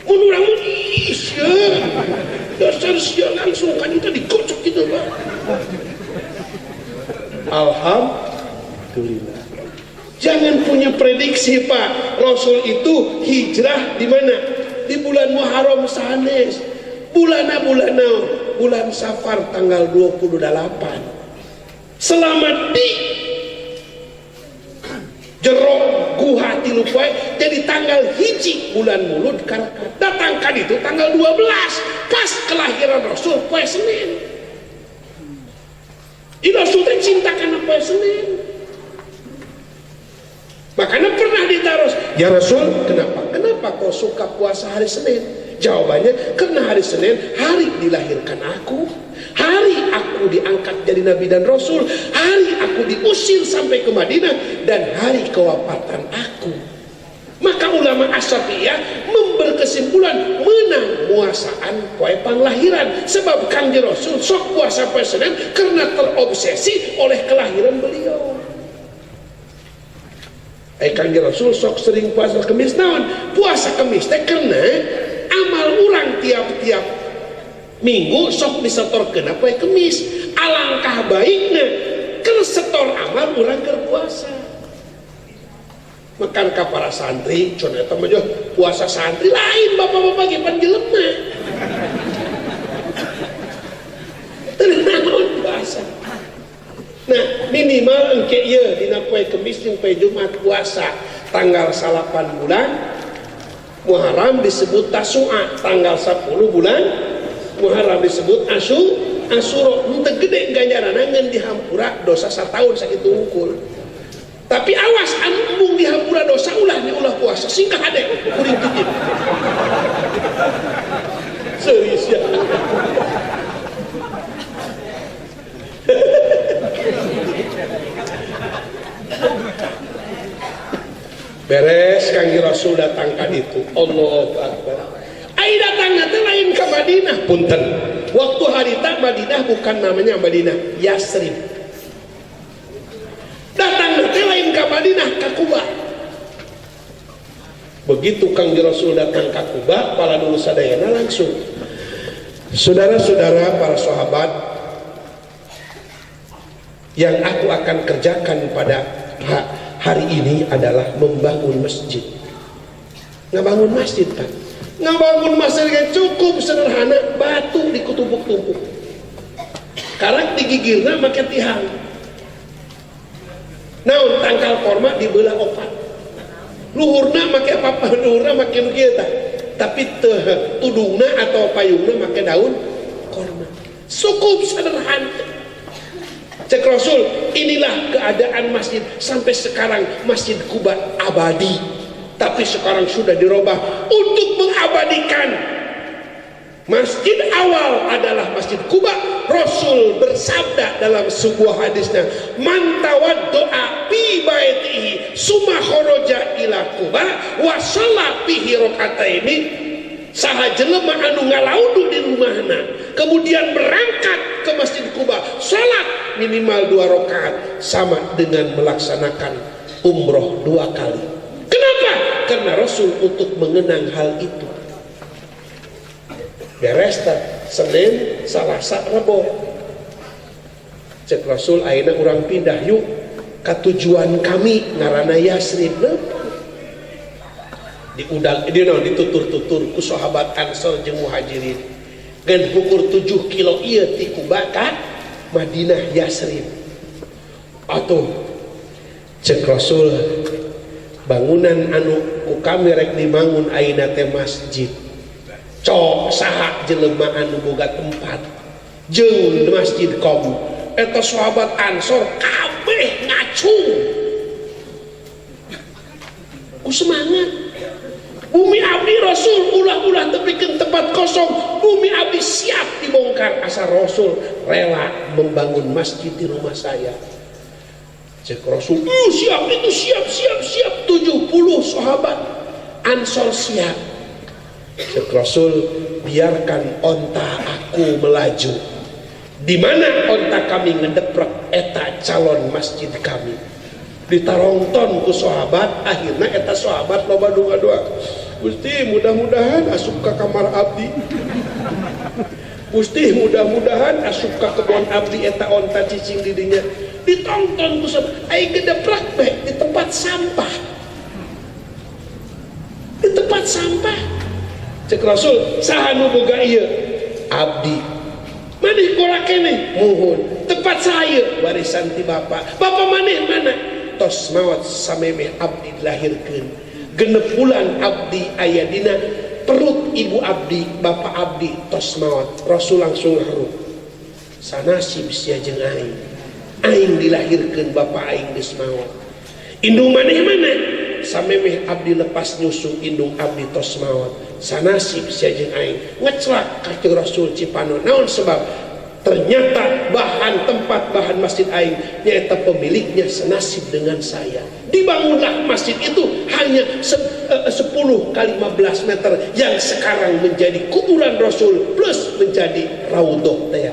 Mun urang mun isya. Dasar sia langsung kan kita dikocok gitu, Pak. Alhamdulillah. Jangan punya prediksi, Pak. Rasul itu hijrah di mana? Di bulan Muharram sanes. Bulan Safar tanggal 28. Selama di jero guha tilu poe jadi tanggal hiji bulan Mulud Karakat. Datangkan itu tanggal 12 pas kelahiran Rasul poe Senin. Rasul teh cinta karena poe Senin. Makanya pernah ditaruh, ya Rasul, kenapa kau suka puasa hari Senin? Jawabannya, karena hari Senin hari dilahirkan aku, hari aku diangkat jadi Nabi dan Rasul, hari aku diusir sampai ke Madinah, dan hari kewafatan aku. Maka ulama Asy-Syafi'iyah berkesimpulan menang puasaan poe panglahiran, sebab Kanjeng Rasul sok puasa poe Senin karena terobsesi oleh kelahiran beliau. Kanjeng Rasul sok sering puasa Kemis naon? Puasa Kemis teh karena amal urang tiap-tiap minggu sok disetorkeun poe Kemis. Alangkah baiknya keur setor amal urang keur puasa. Makan ka para santri, contoh eta mah puasa santri lain bapak-bapak ge pan jelema. Teu naon puasa. Nah, minimal engke ieu dina poe Kemis jeung poe Jumat puasa tanggal 8 bulan Muharram disebut Tasu'a, tanggal 10 bulan Muharram disebut Asyura. Henteu gede ganjaranna ngan dihampura dosa sataun sakitu hungkul. Tapi awas anu embung dihampura dosa ulah puasa singkah hade kuring tijin. Serius ya. Beres Kanjeng Rasul datangkan itu. Allahu Akbar. Ai datangna teh lain ke Madinah, punten. Waktu harita Madinah bukan namanya Madinah, Yasrib. Datangna teh lain ke Madinah, ka Kuba. Begitu Kanjeng Rasul datang ke Kuba, para dulu sadayana langsung. Saudara-saudara, para sahabat, yang aku akan kerjakan pada hari ini adalah membangun masjid. Ngebangun masjid kan? Ngebangun masjid yang cukup sederhana, batu dikutumpuk-tumpuk, karang digigirna make tihang, naon tangkal korma dibelah opat, luhurna make apa? Luhurna make nu kieu tah, tapi tudungna atau payungna make daun korma. Cukup sederhana. Cek Rasul, inilah keadaan masjid sampai sekarang. Masjid Kuba abadi, tapi sekarang sudah dirubah untuk mengabadikan masjid awal adalah Masjid Kuba. Rasul bersabda dalam sebuah hadisnya, man tawaddo'a fi baitihi summa kharaja ila Kuba wa shalla fihi raka'ataini saha jelema anu ngalaudu di rumahna kemudian berangkat ke Masjid Kuba salat minimal 2 rakaat sama dengan melaksanakan umroh 2 kali. Kenapa? Karena Rasul untuk mengenang hal itu. Beres Senin, Selasa, Rabu. Cek Rasul ayeuna urang pindah yuk ka tujuan kami ngaranna Yasrib. Diudang ditutur-tutur ku sahabat Ansor jeung Muhajirin. Gen ukur 7 kilo ieu ti Kuba ka Madinah Yasrib. Atuh cek Rasul bangunan anu ku kami rek dibangun ayeuna teh masjid. Cok saha jelema anu boga tempat jeung masjid kaum eta sahabat Ansor kabeh ngacung ku semangat bumi abdi Rasul ulah-ulah tepikeun tempat kosong bumi abdi siap dibongkar asal Rasul rela membangun masjid di rumah saya. Cek Rasul siap itu siap 70 sahabat Ansor siap. Cek Rasul biarkan onta aku melaju. Di mana onta kami ngedeprak eta calon masjid kami. Ditarongton ku sahabat, akhirnya eta sahabat loba doa-doa. Gusti mudah-mudahan asup ka kamar abdi. Gusti mudah-mudahan asup ka kebon abdi eta onta cicing di dinya. Ditonton ku sahabat, ai gedeprak bae di tempat sampah. Di tempat sampah. Cek Rasul saha nu boga ieu? Abdi. Maneh kora keneh? Muhun. Tempat saya warisan ti bapak. Bapak maneh mana? Tos maot samemeh abdi dilahirkeun. Genep bulan abdi aya dina perut ibu abdi, bapak abdi tos maot. Rasul langsung harup. Sanasib sia jeung aing. Aing dilahirkeun bapak aing geus maot. Indung maneh mana? Samemeh abdi lepas nyusu indung abdi tos maot. Sanasib sia jeung aing ngeclak ka Rasul Cipanon. Naon sebab? Ternyata tempat bahan masjid aing nyaeta pemiliknya senasib dengan saya. Dibangunlah masjid itu hanya 10 kali 15 meter yang sekarang menjadi kuburan Rasul plus menjadi raudhah teh.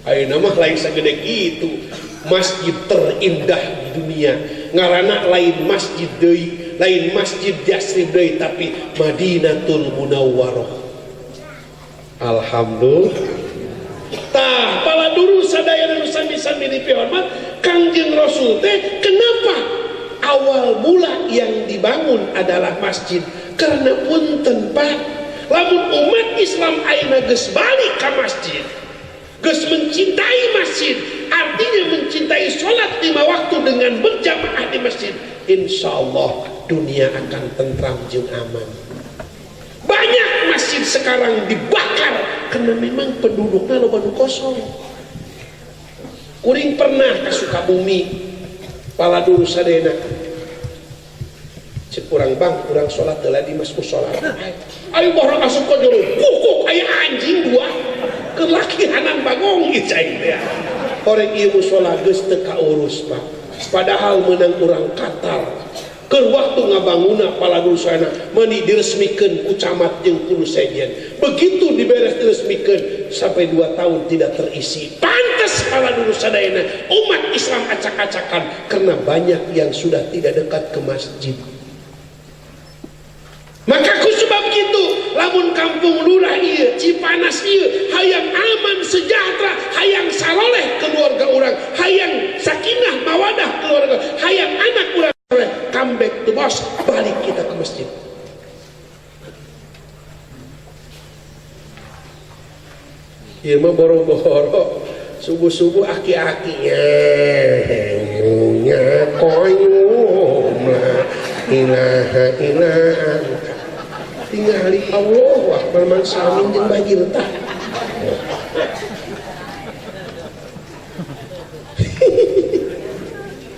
Ayeuna mah lain sagede kitu. Masjid terindah di dunia ngaranna lain masjid deui, lain masjid Yasrib deui, tapi Madinatul Munawwarah. Alhamdulillah. Tah pala dulu sadaya nu sami-sami dipihormat Kangjeng Rasul teh kenapa awal mula yang dibangun adalah masjid? Karena punten Pak, lamun umat Islam ayeuna geus balik ka masjid, geus mencintai masjid, artinya mencintai sholat 5 waktu dengan berjamaah di masjid, insya Allah dunia akan tentram jeung aman. Banyak masjid sekarang dibakar karena memang penduduknya loba nu kosong. Kuring pernah ke Sukabumi, pala dulu sadena cek urang bang, urang sholat telah di masjid sholat. Ayo barang asup ke jero, kukuk aya anjing 2 kelakihanan bagong icai teh. Orang ieu musola geus teu kaurus Pak. Padahal menang urang Qatar. Keur waktu ngabangunna pala dusana mani diresmikeun ku camat jeung ku sejen. Begitu diberes diresmikeun sampai 2 tahun tidak terisi. Pantes pala dulu sadayana umat Islam acak-acakan karena banyak yang sudah tidak dekat ke masjid. Maka ku sebab kitu lamun kampung lurah ieu Cipanas ieu hayang aman sejahtera, hayang saloleh keluarga urang, hayang sakinah mawadah keluarga, hayang anak urang come back to bos, balik kita ke masjid. Ieu mah boro-boro subuh-subuh aki-akinya nya koyum la ilaha illallah tingali Allahu akbar man samin jeung bagir tah.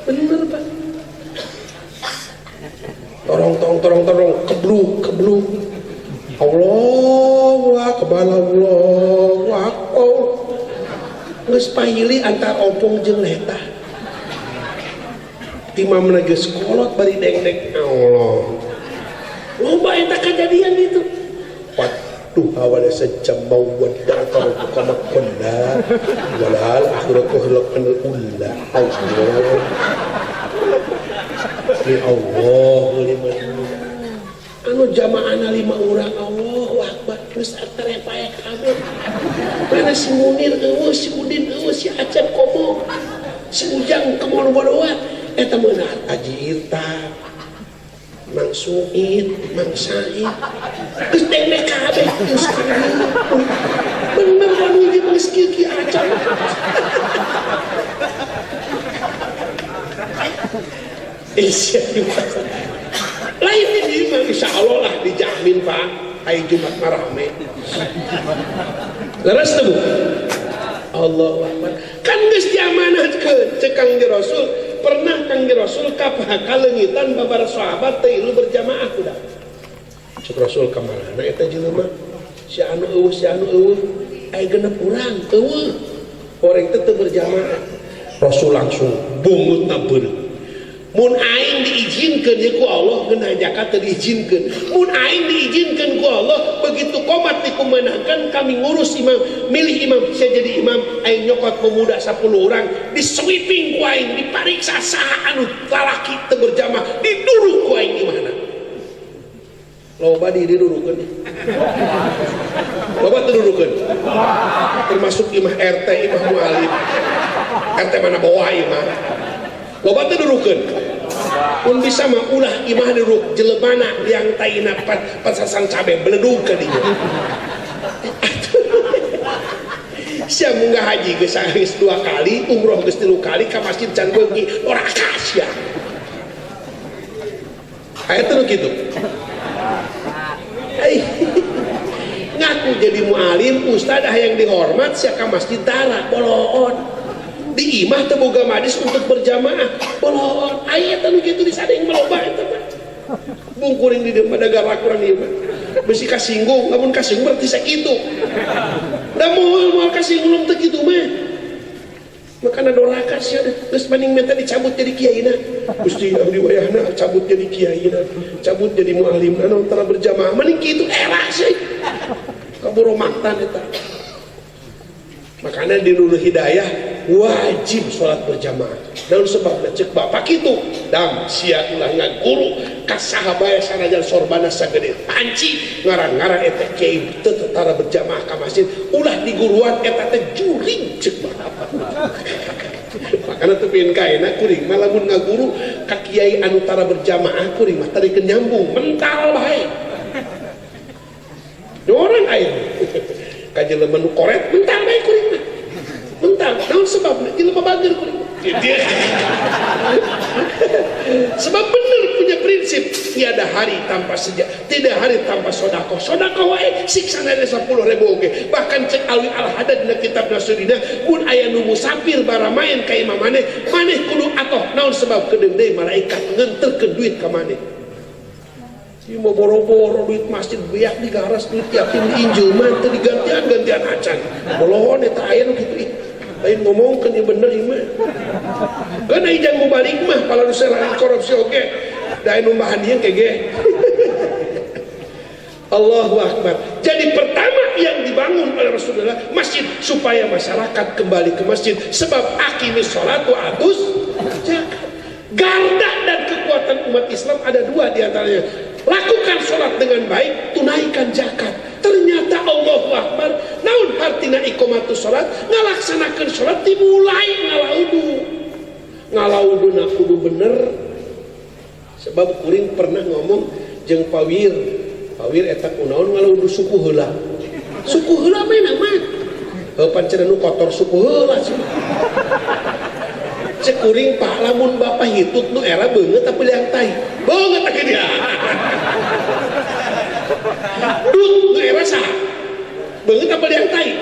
Bener Pak. Torong kebluk Allahu akbar Allahu akbar. Geus pahili antar opong jeung letah. Timamna geus kolot bari deng-deng Allah. loba eta kejadian gitu. Waduh awalnya sejam mau wadah kalau buka makonda walal akhiratu halaqan ulla Allah ya Allah anu jamaahna 5 urang Allahu akbar geus atarepaya kabeh mana si Munir eueuh si Udin eueuh si Acep komo si Ujang kemono bodoa eta meunah Haji Irta Mang Suid Mang Said geus deng kabeh geus bener anu ieu geus kieu Acep lain ini mah insya Allah lah dijamin Pak hari Jumat marame leres tuh Allah Akbar kan geus diamanatkeun cek Kang Rasul pernah Kang Rasul ka kalengitan babar sahabat teh lu berjamaah kuda cek Rasul ka manana eta jelema si anu eueuh aya 6 urang eueuh orang teh teu berjamaah Rasul langsung bungutna beureuh mun aing diizinkeun ya ku Allah geunah zakat teu diizinkeun mun aing diizinkeun ku Allah begitu qomat dikumenangkan kami ngurus imam milih imam saya jadi imam aing nyokot pemuda 10 orang di sweeping ku aing dipariksa saha anu lalaki teu berjamaah diduruk ku aing imahna loba didurukeun loba teu durukeun termasuk imah RT imah mualim RT mana bawa imah loba teu durukeun pun bisa mah ulah imah duruk jelebana yang taina pasasang cabe beledug ka dieu sia munggah haji geus 2 kali umroh geus 3 kali ka masjid can beungi ora kasya aya teh kitu ngaku jadi mualim ustad yang dihormat sia ka masjid dara boloon di imah teu boga madis untuk berjamaah boloon aya teh nu kitu disadeng meloba eta mah bungkuring di dieu dagar kurang ieu mah besi kasinggung lamun kasinggung berarti sakitu da moal kasinggung teh kitu mah makana doraka sia geus maning minta dicabut jadi kiaina Gusti abdi wayahna cabut jadi kiaina cabut jadi mualim anu tara berjamaah maning kitu era sih kaburo maktan eta makanya di Nurul Hidayah wajib sholat berjamaah daun sebabnya cek bapak itu dam sia ulah ngaguru ka sahabaya sanajan sorbana sagede panci ngarang-ngarang eta kiai teu tara berjamaah ka masjid ulah di guruan eta teh juring cek bapak makanya teu pieun kaena kuring mah lamun ngaguru ka kiai anu tara berjamaah kuring mah tadi nyambung mental bae orang aya ka jelema nu koret mental bae kuring mah mental naon sebabna jelema bager kuring sebab bener punya prinsip tiada hari tanpa tidak hari tanpa sodako wae siksana 10.000 oge bahkan cek alwi al-hadad dina kitab nasurina mun aya nu musafir bara main ka imam maneh kudu atoh naon sebab kedeung deui malaikat ngenterkeun duit ka maneh ieu mah boro-boro duit masjid beak digaras duit yatim diinjil mah teu digantian acan boloon eta aya nu kitu lain ngomongkeun ieu bener ieu mah kan ijang mubalik mah palalu serang korupsi oge da anu bahan ieu kege Allahu Akbar. Jadi pertama yang dibangun oleh Rasulullah masjid supaya masyarakat kembali ke masjid sebab aqimis sholatu atus zakat. Garda dan kekuatan umat Islam ada 2 diantaranya. Lakukan sholat dengan baik, tunaikan zakat. Ternyata Allahu Akbar, naun artina iqamatus sholat, ngalaksanakan sholat dimulai ngalauduna kudu bener. Sebab kuring pernah ngomong jeung pawir eta kunaon ngalaudu suku heula. Suku heula mah mah. Pancen anu kotor suku heula sih. Cek kuring pak lamun bapak hitut nu era beungeut tapi liang tai. Beungeut ake dia. Dut nu era saha? Beungeut apa liang tai?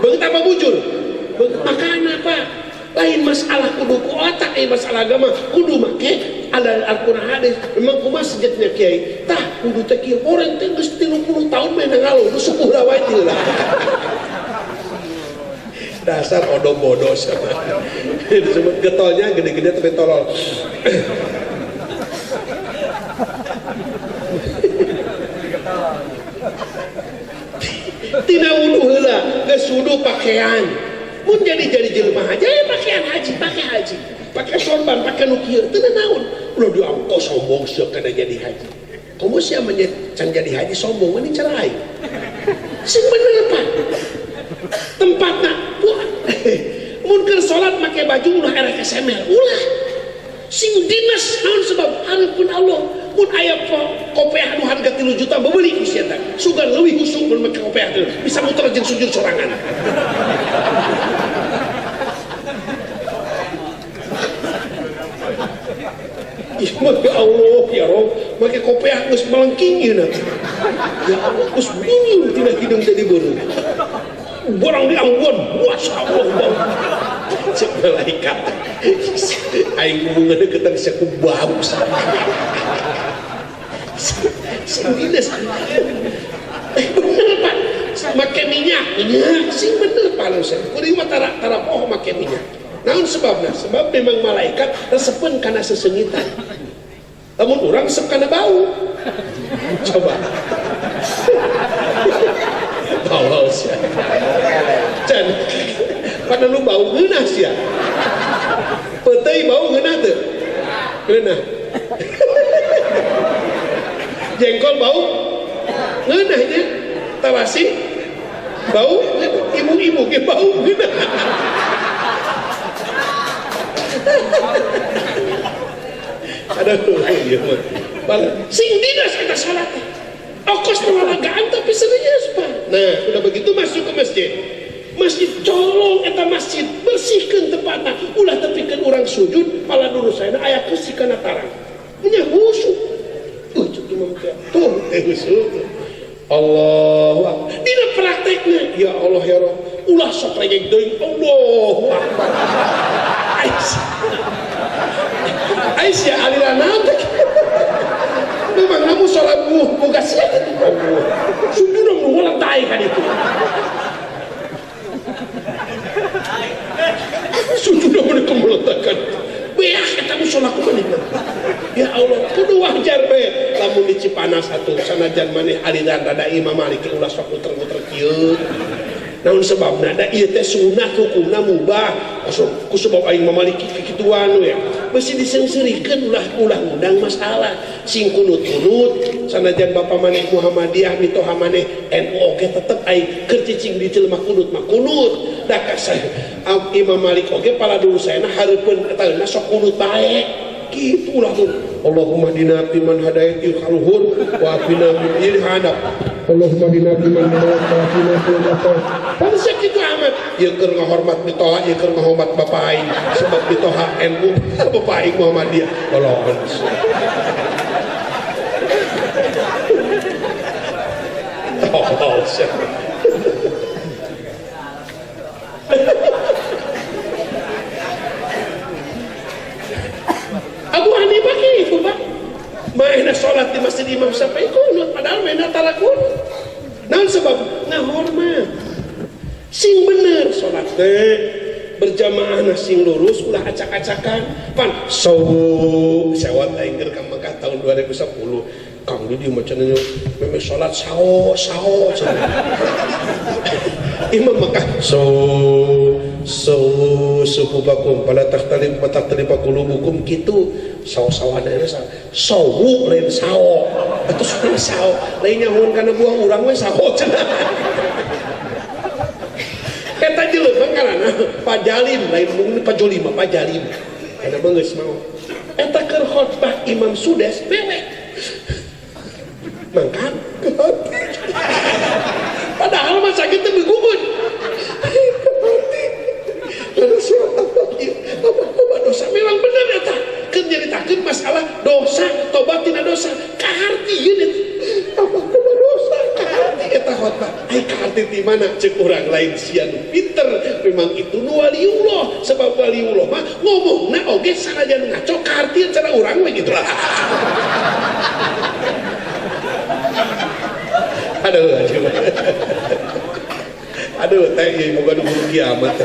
Beungeut apa bujur? Beungeut makana Pak. Lain masalah kudu ku otak masalah agama kudu make ada Al-Qur'an hadis memang kumaha sejatnya kiai tah kudu teh kieu orang teh geus 30 tahun main ngalo suku heula wae tileuh dasar odong bodoh sama disebut getolnya gede-gede tapi tolol tina wudu heula geus wudu pakaian mun jadi jelema haji aya pakaian haji pakai sorban pakai nu kieu teu naon ulah diangko sombong seueur kana jadi haji komo sia can jadi haji sombong mending cerai sing bener Pak tempatna mun keur salat make baju ulah erek SML ulah sing dinas naon sebab hareupeun Allah mun aya kopiah nu harga 3 juta beubeli ku sia teh sugan leuwih husuk mun make kopiah teh bisa muter jeung sujud sorangan ya Allah ya Rob make kopiah geus melengking ieu ya Allah geus bingung tina hidung jadi beureuh borang di Ambon masya Allah bau cek malaikat aing ngomong deketan saku bau sing bener Pak make minyak sing bener Pak Lusen kudu mah tara poho make minyak naon sebabna sebab memang malaikat resepeun kana sesengitan lamun urang resep kana bau coba bau sia can pada nu bau geunah sia peuteuy bau geunah teu geunah jengkol bau geunah nya tawasi bau ibu-ibu ge bau geunah aduh iya mah sing dinas kita salat ongkos olahragaan tapi serius Pak nah udah begitu masuk ke masjid colong eta masjid bersihkeun tempatna ulah tepikeun urang sujud pala dulu saya aya keusih kana tarang nya husuk cuk imam teh tuh husuk Allahu akbar dina praktekna ya Allah ya Rabb ulah sok rejek deui Allahu akbar Aisyah aliran naon teh memang namu sholat buka sia sujud nu ngeletai ka ditu sujud nu meletakan beak eta mu sholat kumaha ya Allah kudu wajar we lamun di Cipanas atuh sanajan maneh aliran rada Imam Malik ulah sok muter-muter kieu naon sebabna da ieu teh sunah hukumna mubah ku sebab aing mamaliki kikituan we mesti disengsirikeun ulah ngundang masalah sing kunut-kunut sanajan bapa maneh Muhammadiyah mitoha maneh NU oge tetep aing keur cicing di jelema kunut mah kunut da ka Imam Malik oge pala dulu saena hareupeun eta sok kunut bae kitu ulah tuh Allahumma dina man hadaiti khaluhur wa afina min hadap Allahumma dina man hadaiti wa afina min hadap pansek kitu amat ieu keur ngahormat mitoha ieu keur ngahormat bapak aing sebab mitoha NU bapak aing Muhammadiyah tolong Abu Hanifah gitu Pak mainnya sholat di masjid Imam Syafi'i kunut padahal mainnya tara kunut naon sebab ngahormat sing bener sholat teh berjamaah na sing lurus ulah acak-acakan pan sewat aing keur ka Mekah tahun 2010 Kang Didi macam ni memang sholat sao Imam Mekah sufufakum pada takhtalif qulubukum kitu saw-sawana eta sawu lain sao atuh sunan sao lain nyahoon kana buah urang we sao cenah eta jelema ngaranna pajalim lain mungkin pajolima pajalim kana mah geus mau eta keur khotbah Imam Sudes bewek mangkat padahal mah sakit teh begugun apa dosa memang benar ya tak kan nyeritakeun masalah dosa tobat tina dosa kahartieun apa dosa kaharti eta khotbah ai kaharti di mana ceuk urang lain sia nu pinter memang itu nu waliullah sebab waliullah mah ngomongna oge sanajan ngaco kahartieun cara urang we gitu lah aduh teh ieu moga nunggu kiamat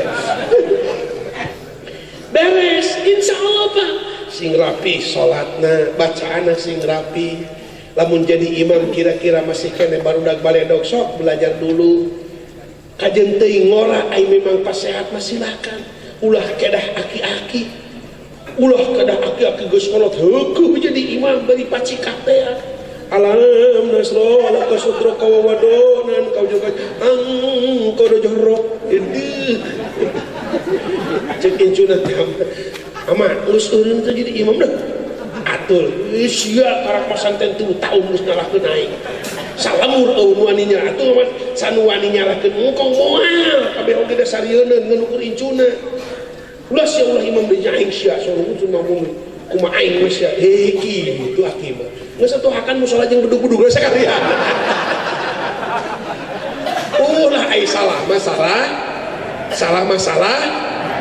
beres insya Allah Pak sing rapi sholatna bacaana sing rapi lamun jadi imam kira-kira masih kene barudak baledog sok belajar dulu kajen teuing ngora ai memang pas sehat mah silakan. Ulah kedah aki-aki, ulah kedah aki-aki geus kolot heukuh jadi imam bari pacikah teh. Alam nasro ala kasutro kawawadonan kau juga angko do jorok itu cek incuna teh ama geus eureun teh jadi imam dah atul sia karak pasanten 3 tahun geus nyalahkeun naik salamur eueun wani nya atuh mah sanu wani nyalahkeun engkong moal kabeh oge da sarieun ngan ukur incuna ulah sia ulah imam deui aing sia soalna cuma mun kumaha aing mah sia heki gitu aki mah geus atuhakan musola jeung bedug-bedug sakalian ulah ai salah masalah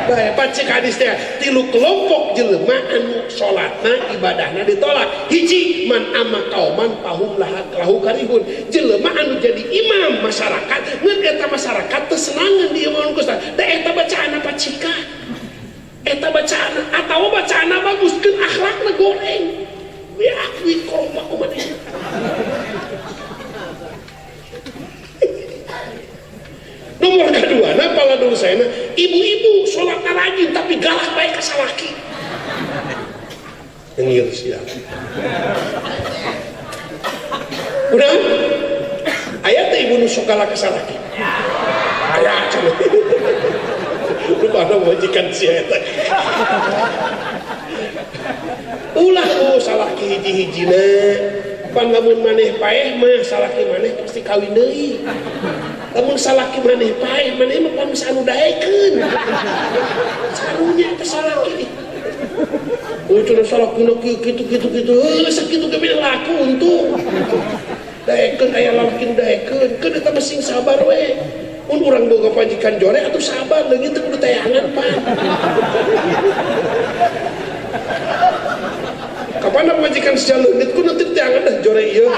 bae pacek hadis teh 3 kelompok jelema anu salatna ibadahna ditolak. Hiji man amma qauman fahum lahu karihun, jelema anu jadi imam masyarakat ngeun eta masyarakat teu senangan di imam Gusti da eta bacaana pacikah eta bacaana atawa bacaana baguskeun akhlakna goreng we akui kelompok kumaha. Nomor kedua, pala dulu saya, ibu-ibu sholatnya rajin tapi galak baik ke salaki. Yang ngiris ya. Udah? Ayatnya ibu nusuk galak ke salaki. Ayat coba. Lu pada majikan siapa? Ulah salaki hiji-hijina. Pan lamun maneh paeh mah salaki maneh pasti kawin deui. Lamun salaki maneh paeh maneh mah pan anu daekeun. Sarunya teh salaki. Oh cenah salakina kitu heuh sakitu ge beda laku untung. Daekeun aya lalaki daekeun, keun eta mah sing sabar we. Mun urang boga pajikan jore atuh sabar leungit teh kudu tayangan pan. Kapan majikan sejalunit ku nanti jangan dah jore ieu.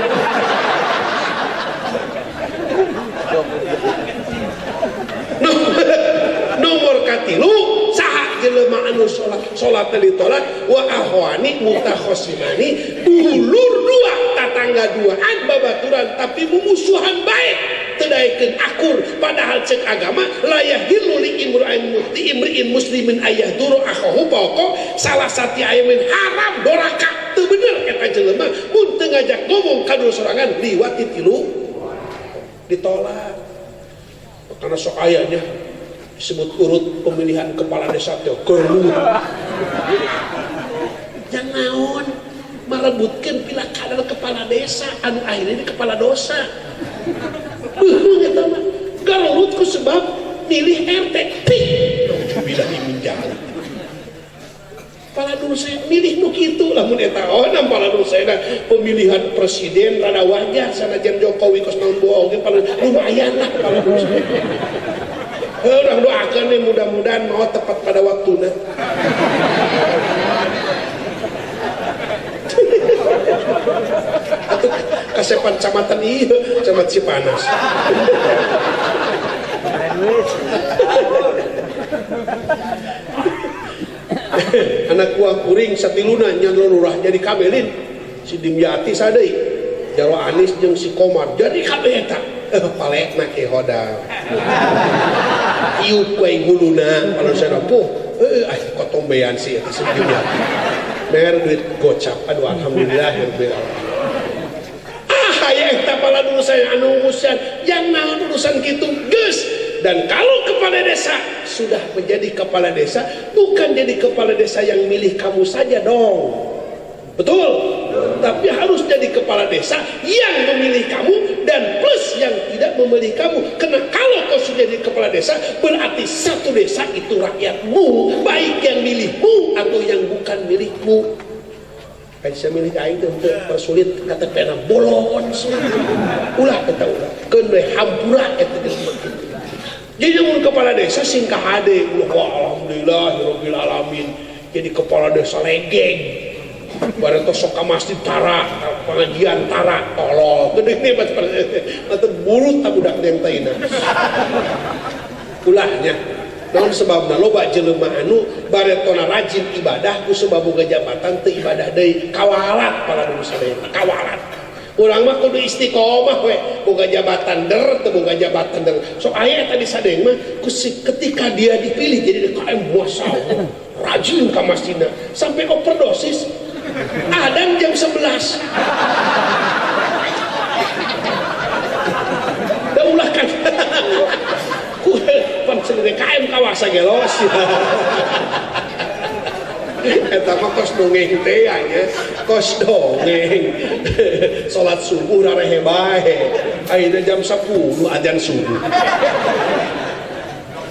Nomor katilu saha jelema anu salat ditolak wa ahwani mutakhasimani dulur dua tatangga duaan babaturan tapi mumusuhan baik teu daekeun akur padahal cek agama layah hilu li imri'in muslimin ayah duru akhahu pokok salah sati ayamin haram doraka teu bener eta jelema mun teu ngajak ngomong ka dulu sorangan liwati tilu ditolak karena sok ayahnya disebut urut pemilihan kepala desa teh keurut jangan naon merebutkeun pilkada kepala desa anu akhirnya di kepala dosa beuh eta mah garurut ku sebab milih RT bilahi min jalan kepala dosa milih nu kitu lamun eta onam kepala dosa pemilihan presiden rada wajar sanajan Jokowi kos naon bohong ge lumayan lah kepala dosa. Udah doakan nih mudah-mudahan mau tepat pada waktunya. Atau kasepan camatan iya, camat Cipanas. Anak kuang kuring satiluna nyan lurah jadi kabelin si Dimyati sadai Jarwo Anis jeung si Komar jadi kabeh eta palekna ke hodang iup we huluna kalau saya rapuh kotombean sih eta si Dimyati mer duit gocap aduh alhamdulillah rabbil alamin aya eta pala dulu saya anu urusan yang naon urusan kitu geus. Dan kalau kepala desa sudah menjadi kepala desa, bukan jadi kepala desa yang milih kamu saja dong. Betul? Tapi harus jadi kepala desa yang memilih kamu dan plus yang tidak memilih kamu. Karena kalau kau sudah jadi kepala desa, berarti satu desa itu rakyatmu, baik yang milihmu atau yang bukan milikmu. Kayak saya milih aing teh persulit kata pena bolon ulah kata ulah keun we hampura eta geus. Jadi mun kepala desa singkah hade, alhamdulillahirabbil alamin. Jadi kepala desa legeng. Bareng sok ka masjid tara, pengajian tara, tolol. Gede nih mata bulut tak budak yang taina. Ulahnya. Naon sebabna loba jelema anu baretona rajin ibadah ku sebab boga jabatan teu ibadah deui kawalat pala dulu sadaya kawalat. Urang mah kudu istiqomah we, boga jabatan boga jabatan so aya tadi sadeng mah ketika dia dipilih jadi DKM masyaallah rajin ka masjidna sampai overdosis adang jam 11 da ulah kan ku pan DKM kawasa gelos eta mah kos dongeng teh nya kos dongeng salat subuh rarehe bae ayeuna jam 10 adzan subuh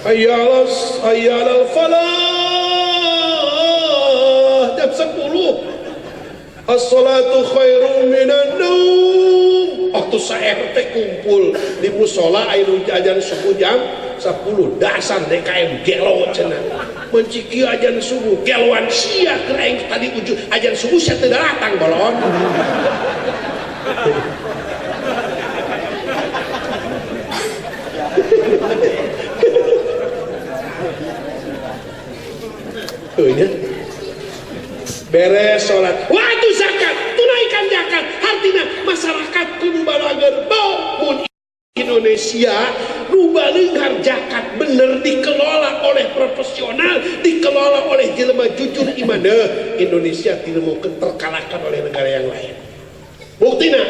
hayyalal falah jam 10 as-salatu khairum minan naum waktu saer teh kumpul di mushola ayeuna adzan subuh jam 10 dasar DKM gelo cenah menciki ajan subuh geloan sia keraing tadi ujung ajan subuh sia teu datang bolon beres sholat waktu zakat tunaikan zakat artinya masyarakat kudu balagar mun Indonesia rubah lingkar zakat bener dikelola oleh profesional, dikelola oleh jelema jujur iman. Indonesia tidak mungkin terkalahkan oleh negara yang lain. Buktinya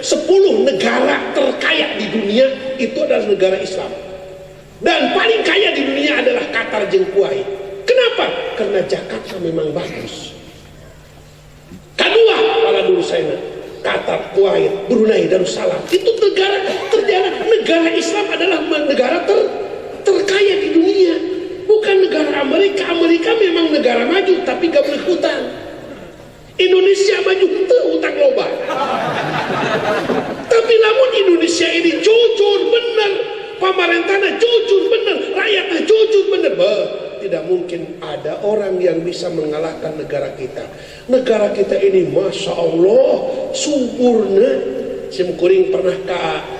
10 negara terkaya di dunia itu adalah negara Islam. Dan paling kaya di dunia adalah Qatar jeung Kuwait. Kenapa? Karena zakatnya memang bagus. Kedua, para dulu saya Qatar, Kuwait, Brunei, Darussalam itu negara Islam adalah negara terkaya di dunia, bukan negara Amerika. Amerika memang negara maju tapi gak boleh hutang. Indonesia maju tuh hutang loba. Tapi namun Indonesia ini jujur bener, pemerintahnya jujur bener, rakyatnya jujur bener. Tidak mungkin ada orang yang bisa mengalahkan negara kita. Negara kita ini Masya Allah suburna. Simkuring pernah ke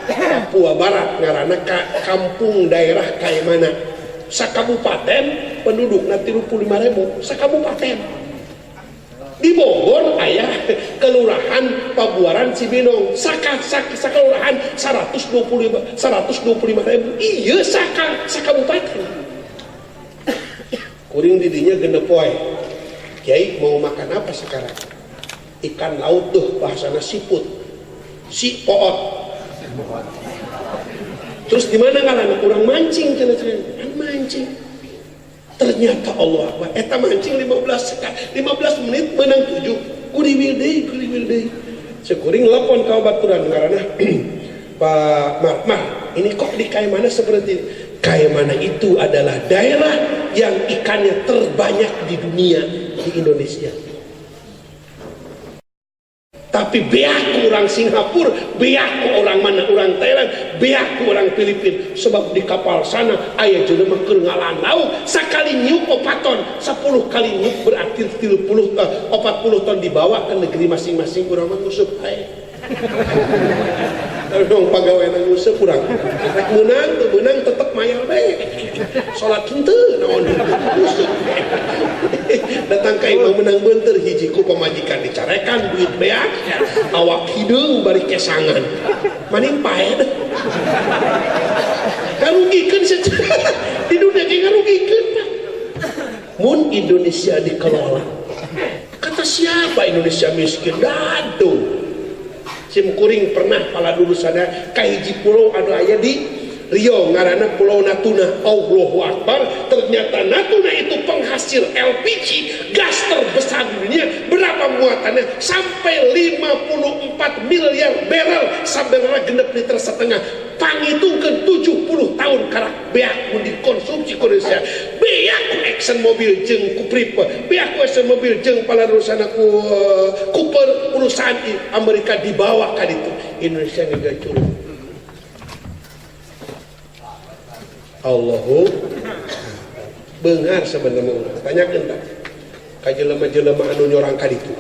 Papua Barat ngarana ke kampung daerah kayak mana sakabupaten penduduk nanti 35.000 sakabupaten. Di Bogor ayah kelurahan Pabuaran Cibinong sakelurahan 125.000 iya sakabupaten. Kuring didinya genep poe. Kiai mau makan apa sekarang? Ikan laut tuh bahasana siput, si poot. Terus di mana ngaran kurang mancing cenah-cenah, mancing. Ternyata Allah Akbar, eta mancing 15 menit menang 7. Kuriwil deui. Sekuring telepon ka baturan ngaranna Pak Mar, ini kok di Kaimana seperti ini? Kaimana itu adalah daerah yang ikannya terbanyak di dunia di Indonesia. Tapi beak orang Singapura, beak orang mana orang Thailand, beak orang Filipina. Sebab di kapal sana aya jelema keur ngalandau sakali nyiuk 4 ton, 10 kali nyiuk berarti 40 ton dibawa ke negeri masing-masing. Urang mah nguseup ae. Dong pagawe nang nguseup urang. Rek menang tetep mayar bae. Salat henteu naon nguseup. Datang ka imam menang beunteur hiji ku pamajikan dicarekan duit beak awak hideung bari kesangan maning pae deh karugikeun di dunia ge ngarugikeun mun Indonesia dikelola kata siapa Indonesia miskin dadu simkuring pernah pala dulu sana ka hiji pulau anu aya di Rio ngaranna Pulau Natuna. Allahu Akbar, ternyata Natuna itu penghasil LPG gas terbesar di dunia. Berapa muatannya? Sampai 54 miliar barrel sabarana genep liter setengah. Pangitungkeun 70 tahun karena beak mun dikonsumsi ku Indonesia. Beak ku Exxon Mobil jeung ku Freeport, beak ku Exxon Mobil jeung palarusana ku perusahaan Amerika dibawa ka ditu. Indonesia negara curug. Allahu beungar sebenarnya tanyakeun tah ka jelema-jelema anu nyorang ka ditu.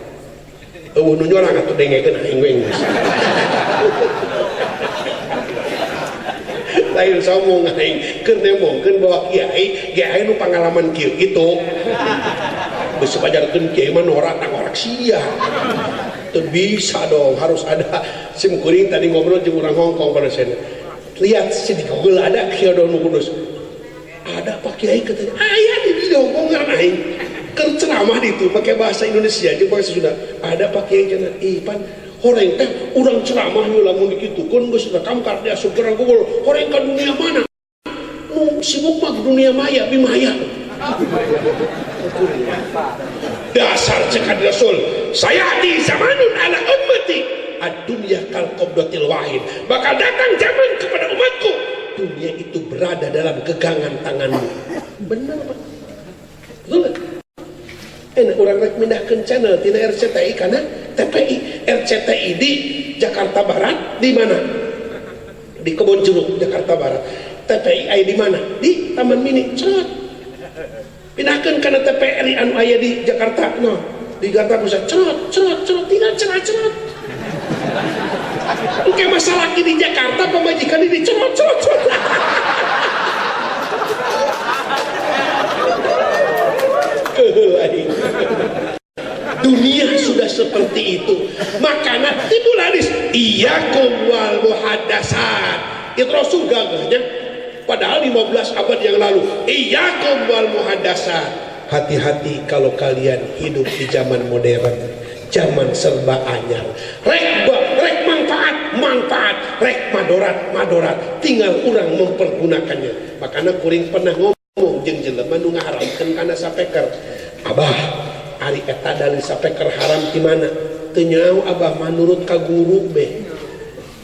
Eueuh nu nyorang atuh dengekeun aing we geus. Lain somong aing keur nemongkeun bahwa kiai nu pangalaman kieu kitu. Geus pajarkeun kiai mah norak sia. Tuh bisa dong, harus ada SIM kuring. Tadi ngobrol jeung urang Hongkong pada sana. Lihat di Google ada kieu nu kudus. Ada Pak Kiai katanya, aya di Hongkong ngaran aing. Keur ceramah di itu pakai bahasa Indonesia jeung bahasa Sunda. Ada Pak Kiai cenah, ih pan horeng teh urang ceramah nu lamun dikitukeun geus rekam karya sugeran Google. Horeng ka dunia mana? Nu sibuk mah dunia maya, bimaya. Dasar cekad Rasul, saya di zamanun ala ummati ad-dunya kal qabdatil wahid. Bakal datang zaman kepada umatku, dunia itu berada dalam gegangan tanganmu. Benar Pak? Betul gak? Enak orang rek mindahkeun channel tina RCTI kana TPI. RCTI di Jakarta Barat di mana? Di Kebonjeruk, Jakarta Barat. TPI aya di mana? Di Taman Mini. Cerot. Pindahkeun kana TPRI anu aya di Jakarta. No, di Jakarta Pusat. Cerot, tinggal cerot. Oke, masalah di Jakarta pemajikan ini cerot. Dunia sudah seperti itu. Makanya timbul hadis iyyakum wal muhaddatsat. Itu Rasul gagahnya padahal 15 abad yang lalu. Iyyakum wal muhaddatsat. Hati-hati kalau kalian hidup di zaman modern, zaman serba anyar. Rek manfaat, rek madorat, tinggal orang mempergunakannya. Makanya kuring pernah ngomong jeung jelema nu ngaharamkeun kana sapeker. Abah, ari eta dalil sapeker haram di mana? Teu nyao Abah menurut ka guru be.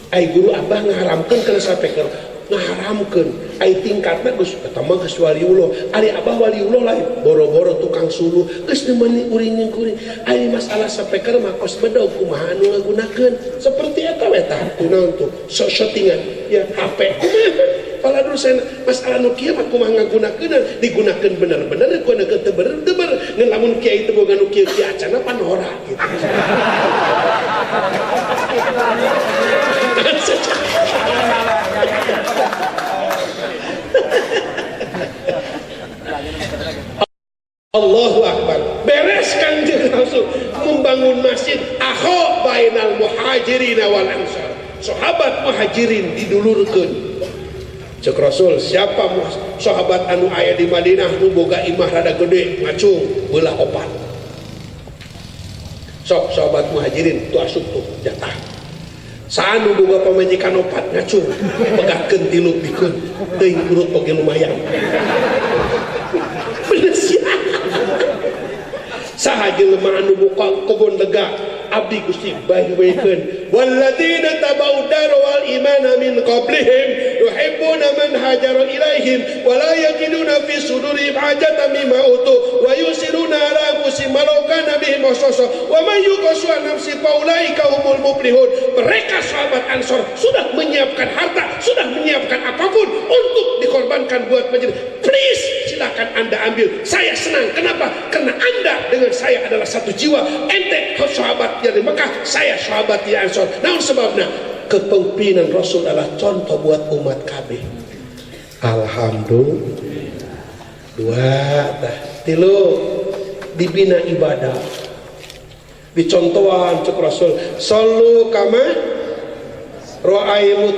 Ai guru Abah ngaharamkeun kana sapeker. Ngaharamkeun ai tingkatna geus eta mah geus waliullah. Ari Abah waliullah lain boro-boro tukang suluh geus nemeni uring jeung kuring. Ai masalah sapeker mah kos bedog kumaha anu ngagunakeun. Seperti eta we tah kunaon tuh shootingan ya HP kumaha. Pala dulu saya masalah nu kieu mah kumaha ngagunakeun digunakeun bener-bener digunakeun teu bener ngan lamun kiai teu boga nu kieu acana panora gitu. Allahu Akbar. Bereskan jeung Rasul membangun masjid akho bainal muhajirin wal ansar. Sahabat muhajirin didulurkeun. Cek Rasul, siapa sahabat anu aya di Madinah nu boga imah rada gede ngacung beulah 4. Sok sahabat muhajirin tu asup tuh jatah. Saanu boga pamajikan 4 ngacung pegahkeun tilu pikeun teuing urut oge lumayan. Bener sia. Saha jelema anu buka kebon lega abdi Gusti bae-baekeun walladzina tabaudaru wal imana min qablihim yuhibbuna man hajara ilaihim wa la yajiduna fi sudurihim hajatan mimma utu wa yusiruna ala anfusihim walau kana bihim khasasa wa man yuqashu nafsi faulaika humul muflihun. Mereka sahabat Ansor sudah menyiapkan harta, sudah menyiapkan apapun untuk dikorbankan buat masjid. Please silakan Anda ambil, saya senang. Kenapa? Karena Anda dengan saya adalah satu jiwa. Ente sahabat dari Mekah, saya sahabat di Ansor. Namun sebabnya kepemimpinan Rasul adalah contoh buat umat KB. Alhamdulillah. Tilu dibina ibadah. Dicontohan cek Rasul. Sallu kama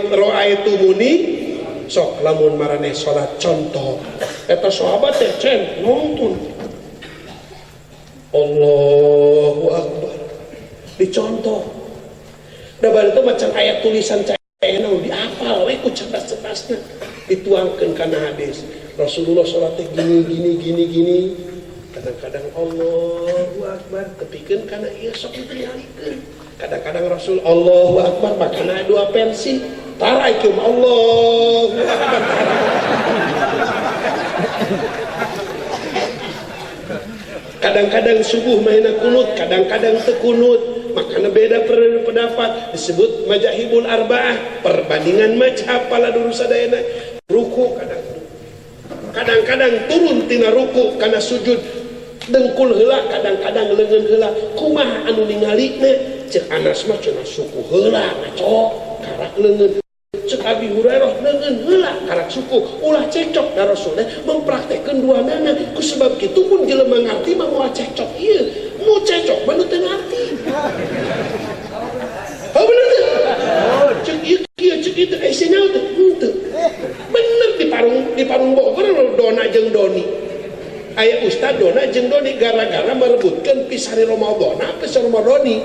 ro'aitumuni. Sok lamun marane salat contoh. Eta sahabat teh cen nonton. Allahu Akbar. Dicontoh. Da bari itu macam ayat tulisan caena dihafal we ku cerdas-cerdasna. Dituangkeun kana hadis. Rasulullah salat teh gini. Kadang-kadang Allahu Akbar kepikeun kana ieu sok ditinggalikeun. Kadang-kadang Rasul Allahu Akbar makana 2 pensi. Taraikum Allahu Akbar. Kadang-kadang subuh mainna kunut, kadang-kadang teu kunut. Makanya beda pendapat disebut majahibul arba'ah, perbandingan mazhab pala dulu sadayana. Ruku kadang-kadang turun tina ruku kana sujud dengkul heula, kadang-kadang leungeun heula. Kumaha anu ningalina? Cek Anas mah cenah suku heula ngacok karak leungeun. Cek Abi Hurairah leungeun heula karak suku. Ulah cekcok da Rasul mempraktekkeun duanana. Ku sebab kitu pun jelema ngarti mah moal cekcok ieu. Mau cekcok mah teu ngarti. gitu isinya itu bener di parung Bogor Dona jeung Doni aya Ustad Dona jeung Doni gara-gara merebutkan pisari Ramadan pisari Ramadani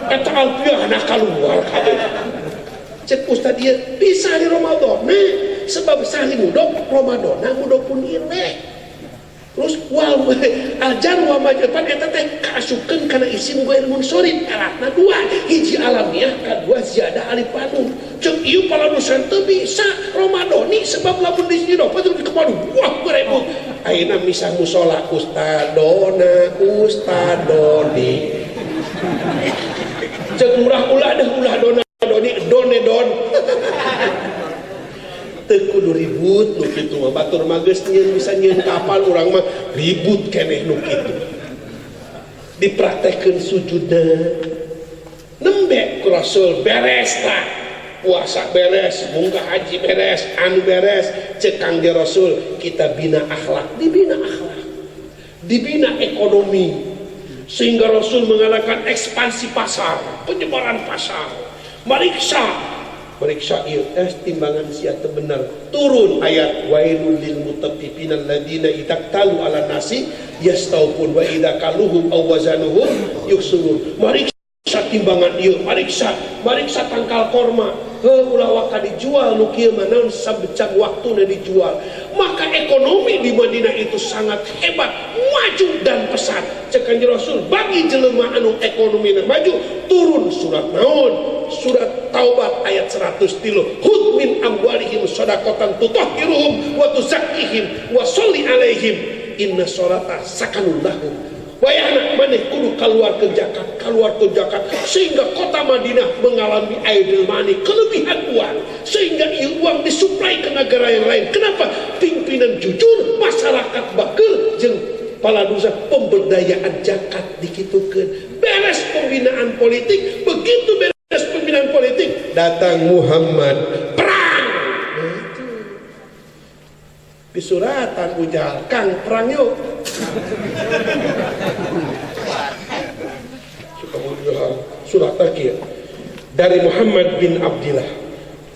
eta alfiah anak keluar kabeh cek Ustad dia pisari Ramadan sebab sahli mudok Ramadan mudok pun ileh terus wal ajar wa majepan eta teh kaasukeun kana isim ghair munsorif alatna dua hiji alamiah kadua ziyadah alif anu ceuk ieu palanusan teu bisa Ramadani sebab lamun di sini dapat terus kemana wah berebut ayeuna misah mushola Ustadona Ustadoni ceuk murah ulah Dona Doni done don teu kudu ribut nu kitu mah batur mah geus nyieun bisa nyieun kapal urang mah ribut keneh nu kitu dipraktekkeun sujudna nembe ku Rasul beres tah puasa beres munggah haji beres anu beres cek Kangge Rasul kita bina akhlak dibina ekonomi sehingga Rasul mengadakan ekspansi pasar penyebaran pasar meriksa ieu timbangan sia teu bener turun ayat wailul lil mutaffifin alladziina idaktalu ala nasi yastawfun wa idza kaluhum aw wazanuhum yukhsirun mariksa timbangan ieu mariksa tangkal korma ulah waka dijual nu kieu mah naon sabecam waktuna dijual maka ekonomi di Madinah itu sangat hebat maju dan pesat cek Kanjeng Rasul bagi jelema anu ekonomina maju turun surat naon surat Taubat ayat 103 hud min amwalihim shadaqatan tutahhiruhum wa tuzakkihim wa sholli alaihim inna sholata sakanun lahum wayahna maneh kudu keluar ke zakat sehingga kota Madinah mengalami idle money kelebihan uang sehingga uang disuplai ke negara yang lain kenapa pimpinan jujur masyarakat bakal jeung paladusa pemberdayaan zakat dikitukeun beres pembinaan politik begitu beres pembinaan politik datang Muhammad perang itu di suratan ujal Kang perang yuk surat akhir dari Muhammad bin Abdillah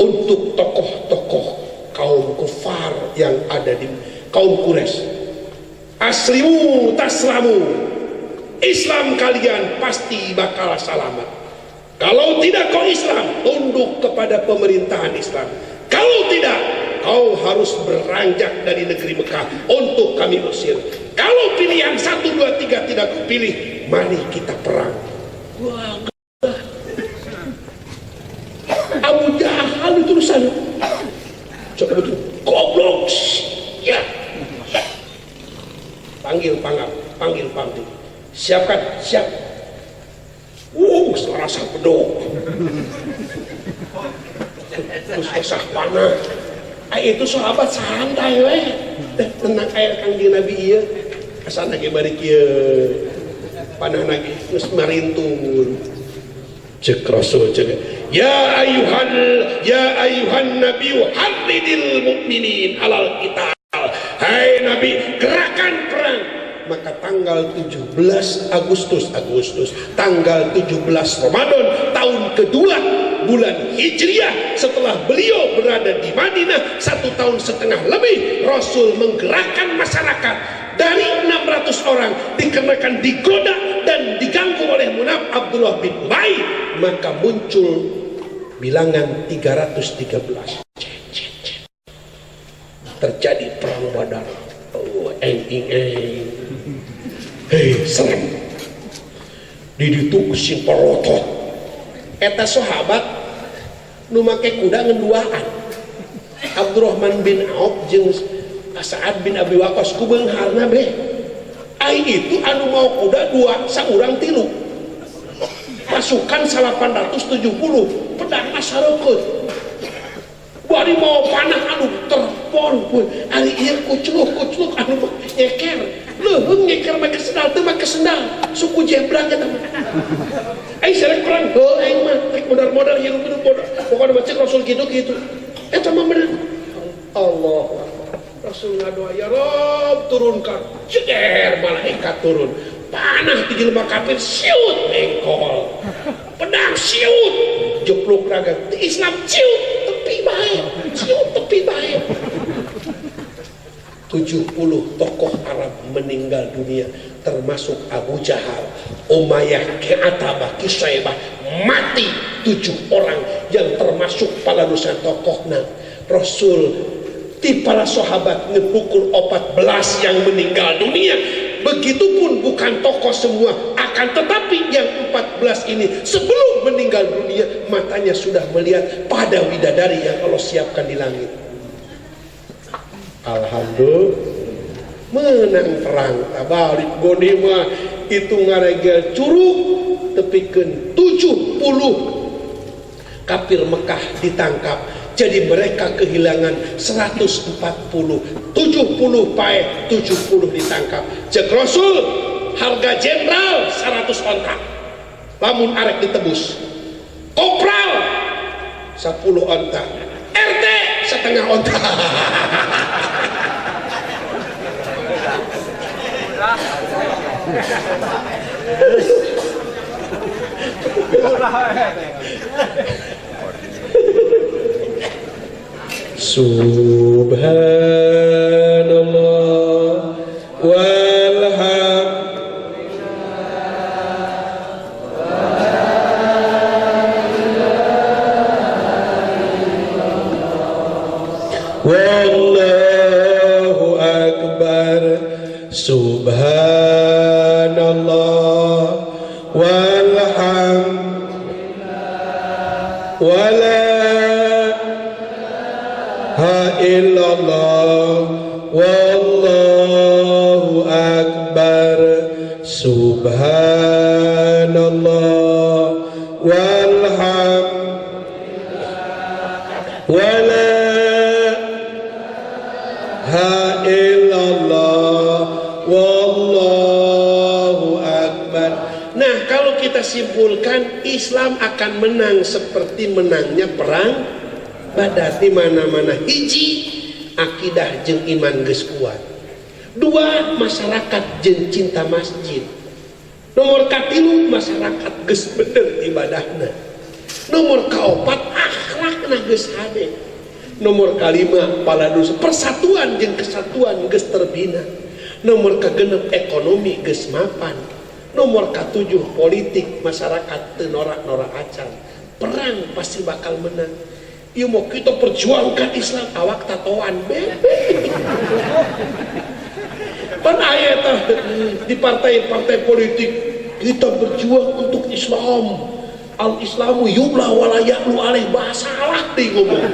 untuk tokoh-tokoh kaum kufar yang ada di kaum Quraisy aslimu taslamu Islam kalian pasti bakal selamat kalau tidak kau Islam tunduk kepada pemerintahan Islam kalau tidak kau harus beranjak dari negeri Mekah untuk kami usir kalau pilihan 1, 2, 3 tidak kau pilih mari kita perang wah Abu Jahal itu sana coba betul goblok ya panggil siapkan siap serasa pedok terus kesah panah itu sahabat santai weh tenang air Kangjeng Nabi ieu asana ge bari kieu panah lagi terus marintun cek Rasul cek ya ayuhan nabiyyu harridil mu'minin alal qital hai nabi gerakan perang maka tanggal 17 Agustus tanggal 17 Ramadan tahun kedua bulan Hijriah setelah beliau berada di Madinah 1,5 tahun lebih Rasul menggerakkan masyarakat dari 600 orang dikarenakan digoda dan diganggu oleh munafik Abdullah bin Ubay maka muncul bilangan 313 terjadi perang Badar serem di ditu si perotot eta sahabat nu make kuda ngenduaan Abdurrahman bin Auf jeung Sa'ad bin Abi Waqqas ku beungharna beh ai itu anu mau kuda dua saurang tilu pasukan 870 pedang masyarakat bari mau panah anu terpon pun ari ieu kucluk anu nyeker leuheung nyeker make sendal teu make sendal suku jebrang eta mah ai sareng perang heuh aing mah rek modal-modal hirup modal pokona macet Rasul kitu eta mah bener Allah Rasul ngadoa ya Rob turunkan jeger malaikat turun panah di jelema kafir siut engkol pedang siut jepluk raga Islam siut bae, siun tepi bae. 70 tokoh Arab meninggal dunia, termasuk Abu Jahal, Umayyah, Ke'atabah, Kisaibah, mati 7 orang yang termasuk pala dosa tokohna. Rasul ti para sahabat ngepukul 14 yang meninggal dunia. Begitupun bukan tokoh semua, akan tetapi yang 14 ini sebelum meninggal dunia matanya sudah melihat pada widadari yang Allah siapkan di langit. Alhamdulillah menang perang balik goni mah itu ngaregel curug tepikeun 70 kafir Mekah ditangkap, jadi mereka kehilangan 140, 70 pae 70 ditangkap. Cek Rasul harga jenderal 100 onta lamun arek ditebus, kopral 10 onta, RT setengah onta. Subhanallah wallahu akbar. Subhanallah walhamdulillah wala illallah wallahu akbar. Subhanallah walhamdulillah wala illallah wallahu akbar. Nah, kalau kita simpulkan, Islam akan menang seperti menangnya perang Badar. Di mana-mana hiji akidah jeung iman geus kuat, 2 masyarakat jeung cinta masjid, nomor katilu masyarakat geus bener ibadahna, nomor kaopat akhlakna geus hade, nomor kalima pala dosa persatuan jeung kesatuan geus terbina, nomor kagenep ekonomi geus mapan, nomor katujuh politik masyarakat teu norak-norak acan. Perang pasti bakal menang. Ieu mau kita perjuangkan Islam awak tatoan bebe. Pan aya tah di partai-partai politik kita berjuang untuk Islam. Al-Islamu yubla wala ya'lu alaih, salah deh ngomong.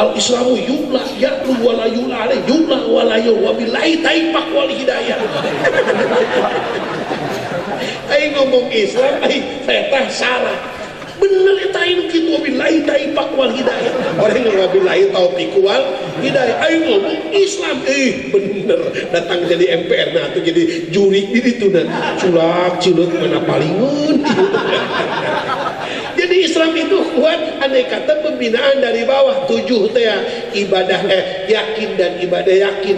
Al-Islamu yubla ya'lu wala ya'lu alaih, yubla wala ya'lu wabillahi taipak wal hidayah. Aing ngomong Islam, saya tah salah. Bener eta aing kitu wabillahi taipak wal hidayah. Orang yang wabillahi taufiq wal hidayah. Aing ngomong Islam, bener. Datang jadi MPR nah atuh jadi juri di ditu nah. Culak cileuk mana palingeun. Jadi Islam itu kuat, andai kata pembinaan dari bawah 7 teh ibadah yakin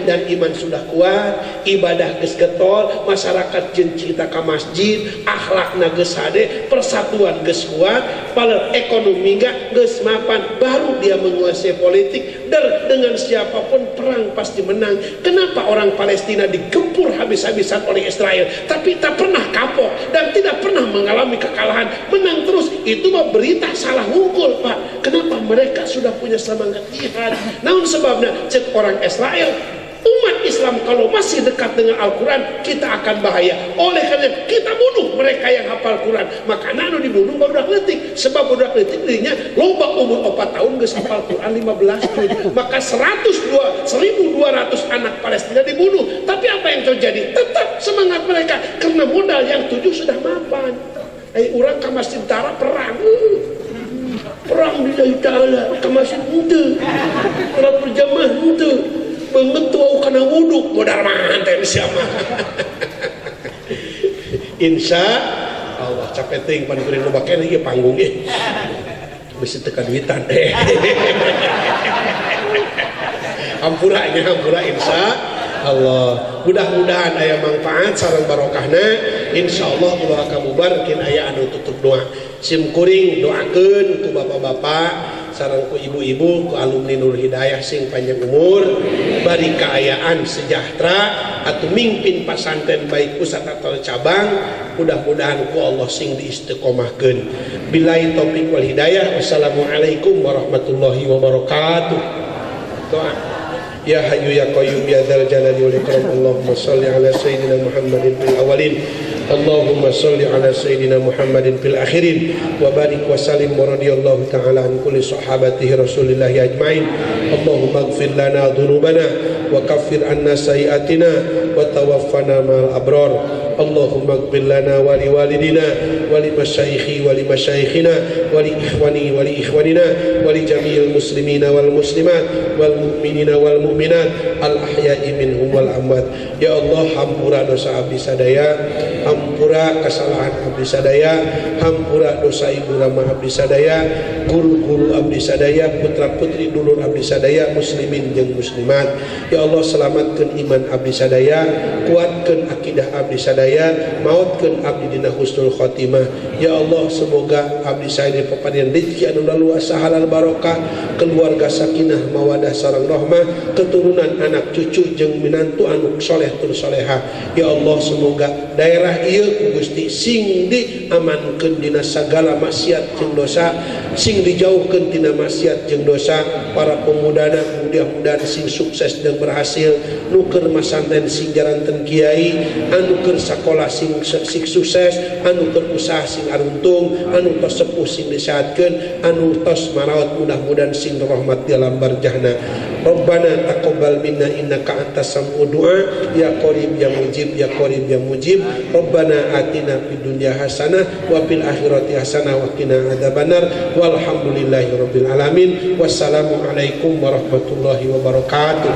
dan iman sudah kuat, ibadah geus getol, masyarakat jeung cinta ka masjid, akhlakna geus hade, persatuan geus kuat, pala ekonomi geus mapan, baru dia menguasai politik. Dan dengan siapapun perang pasti menang. Kenapa orang Palestina digempur habis-habisan oleh Israel tapi tak pernah kapok dan tidak pernah mengalami kekalahan, menang terus? Itu mah berita salah unggul, Pak. Kenapa? Mereka sudah punya semangat jihad. Namun sebabnya cek orang Israel, umat Islam kalau masih dekat dengan Al-Quran kita akan bahaya. Oleh karena kita bunuh mereka yang hafal Quran, maka nanu dibunuh baru letik. Sebab baru letik dirinya loba umur 4 tahun geus hafal Quran 15 tahun. Maka 1.200 anak Palestina dibunuh. Tapi apa yang terjadi? Tetap semangat mereka karena modal yang 7 sudah mapan. Orang ke masjid tara perang lillahi ta'ala, ke masjid ente perang berjamaah ente mengetua karena wuduk modal manten siapa. Insya Allah capek ting panikurin lo bakal lagi panggung bisa tekan duitan hampura insya Allah. Mudah-mudahan aya manfaat sareng barokahna. Insyaallah ulah kabubar kin aya anu tutup doa. Sim kuring doakeun tu bapak-bapak sareng ku ibu-ibu ku alumni Nur Hidayah sing panjang umur bari kaayaan sejahtera atuh mimpin pasantren baik pusat atau cabang mudah-mudahan ku Allah sing diistiqomahkeun billahi taufik wal hidayah. Wassalamualaikum warahmatullahi wabarakatuh. Doa. Ya Hayyu ya Qayyum ya Dzal Jalali wal Ikram. Allahumma shalli ala sayyidina Muhammadin fil awwalin, Allahumma shalli ala sayyidina Muhammadin fil akhirin, wa barik wa sallim wa radiyallahu ta'ala an kulli sahabatihi Rasulillah ajmain. Allahumma ighfir lana dhunubana wa kaffir anna sayyi'atina wa tawaffana ma'al abrar. Allahumma ighfir lana wa li walidina wa li masyayikhi wa li masyayikhina wa li ikhwani wa li ikhwanina wa li jami'il muslimina wal muslimat wal mu'minina wal mu'minat al ahya'i minhum wal amwat. Ya Allah, hampura dosa abdi sadaya, hampura kesalahan abdi sadaya, hampura dosa ibu rama abdi sadaya, guru-guru abdi sadaya, putra-putri dulur abdi sadaya, muslimin jeung muslimat. Ya Allah, selamatkeun iman abdi sadaya, kuatkeun akidah abdi sadaya, mautkeun abdi dina husnul khotimah. Ya Allah, semoga abdi sadaya papanean rezeki anu luas halal barokah, keluarga sakinah mawadah sareng rahmah, keturunan anak cucu jeung minantu anu soleh tur soleha. Ya Allah, semoga daerah ieu Gusti sing diamankeun dina sagala maksiat jeung dosa, sing dijauhkeun tina maksiat jeung dosa. Para pemudana mudah-mudahan sing sukses dan berhasil, nu keur masantren sing jaranten kiai, anu keur sakola sing sukses, anu keur usaha sing aruntung, anu tos sepuh sing disehatkeun, anu tos maraot mudah-mudahan sing rahmat di alam barjahna. Rabbana taqabbal minna innaka antas sam'u du'a ya qarib ya mujib ya qarib ya mujib. Rabbana atina fid dunya hasanah wa fil akhirati hasanah wa qina adzabannar. Walhamdulillahi rabbil alamin. Wassalamu alaikum warahmatullahi wabarakatuh.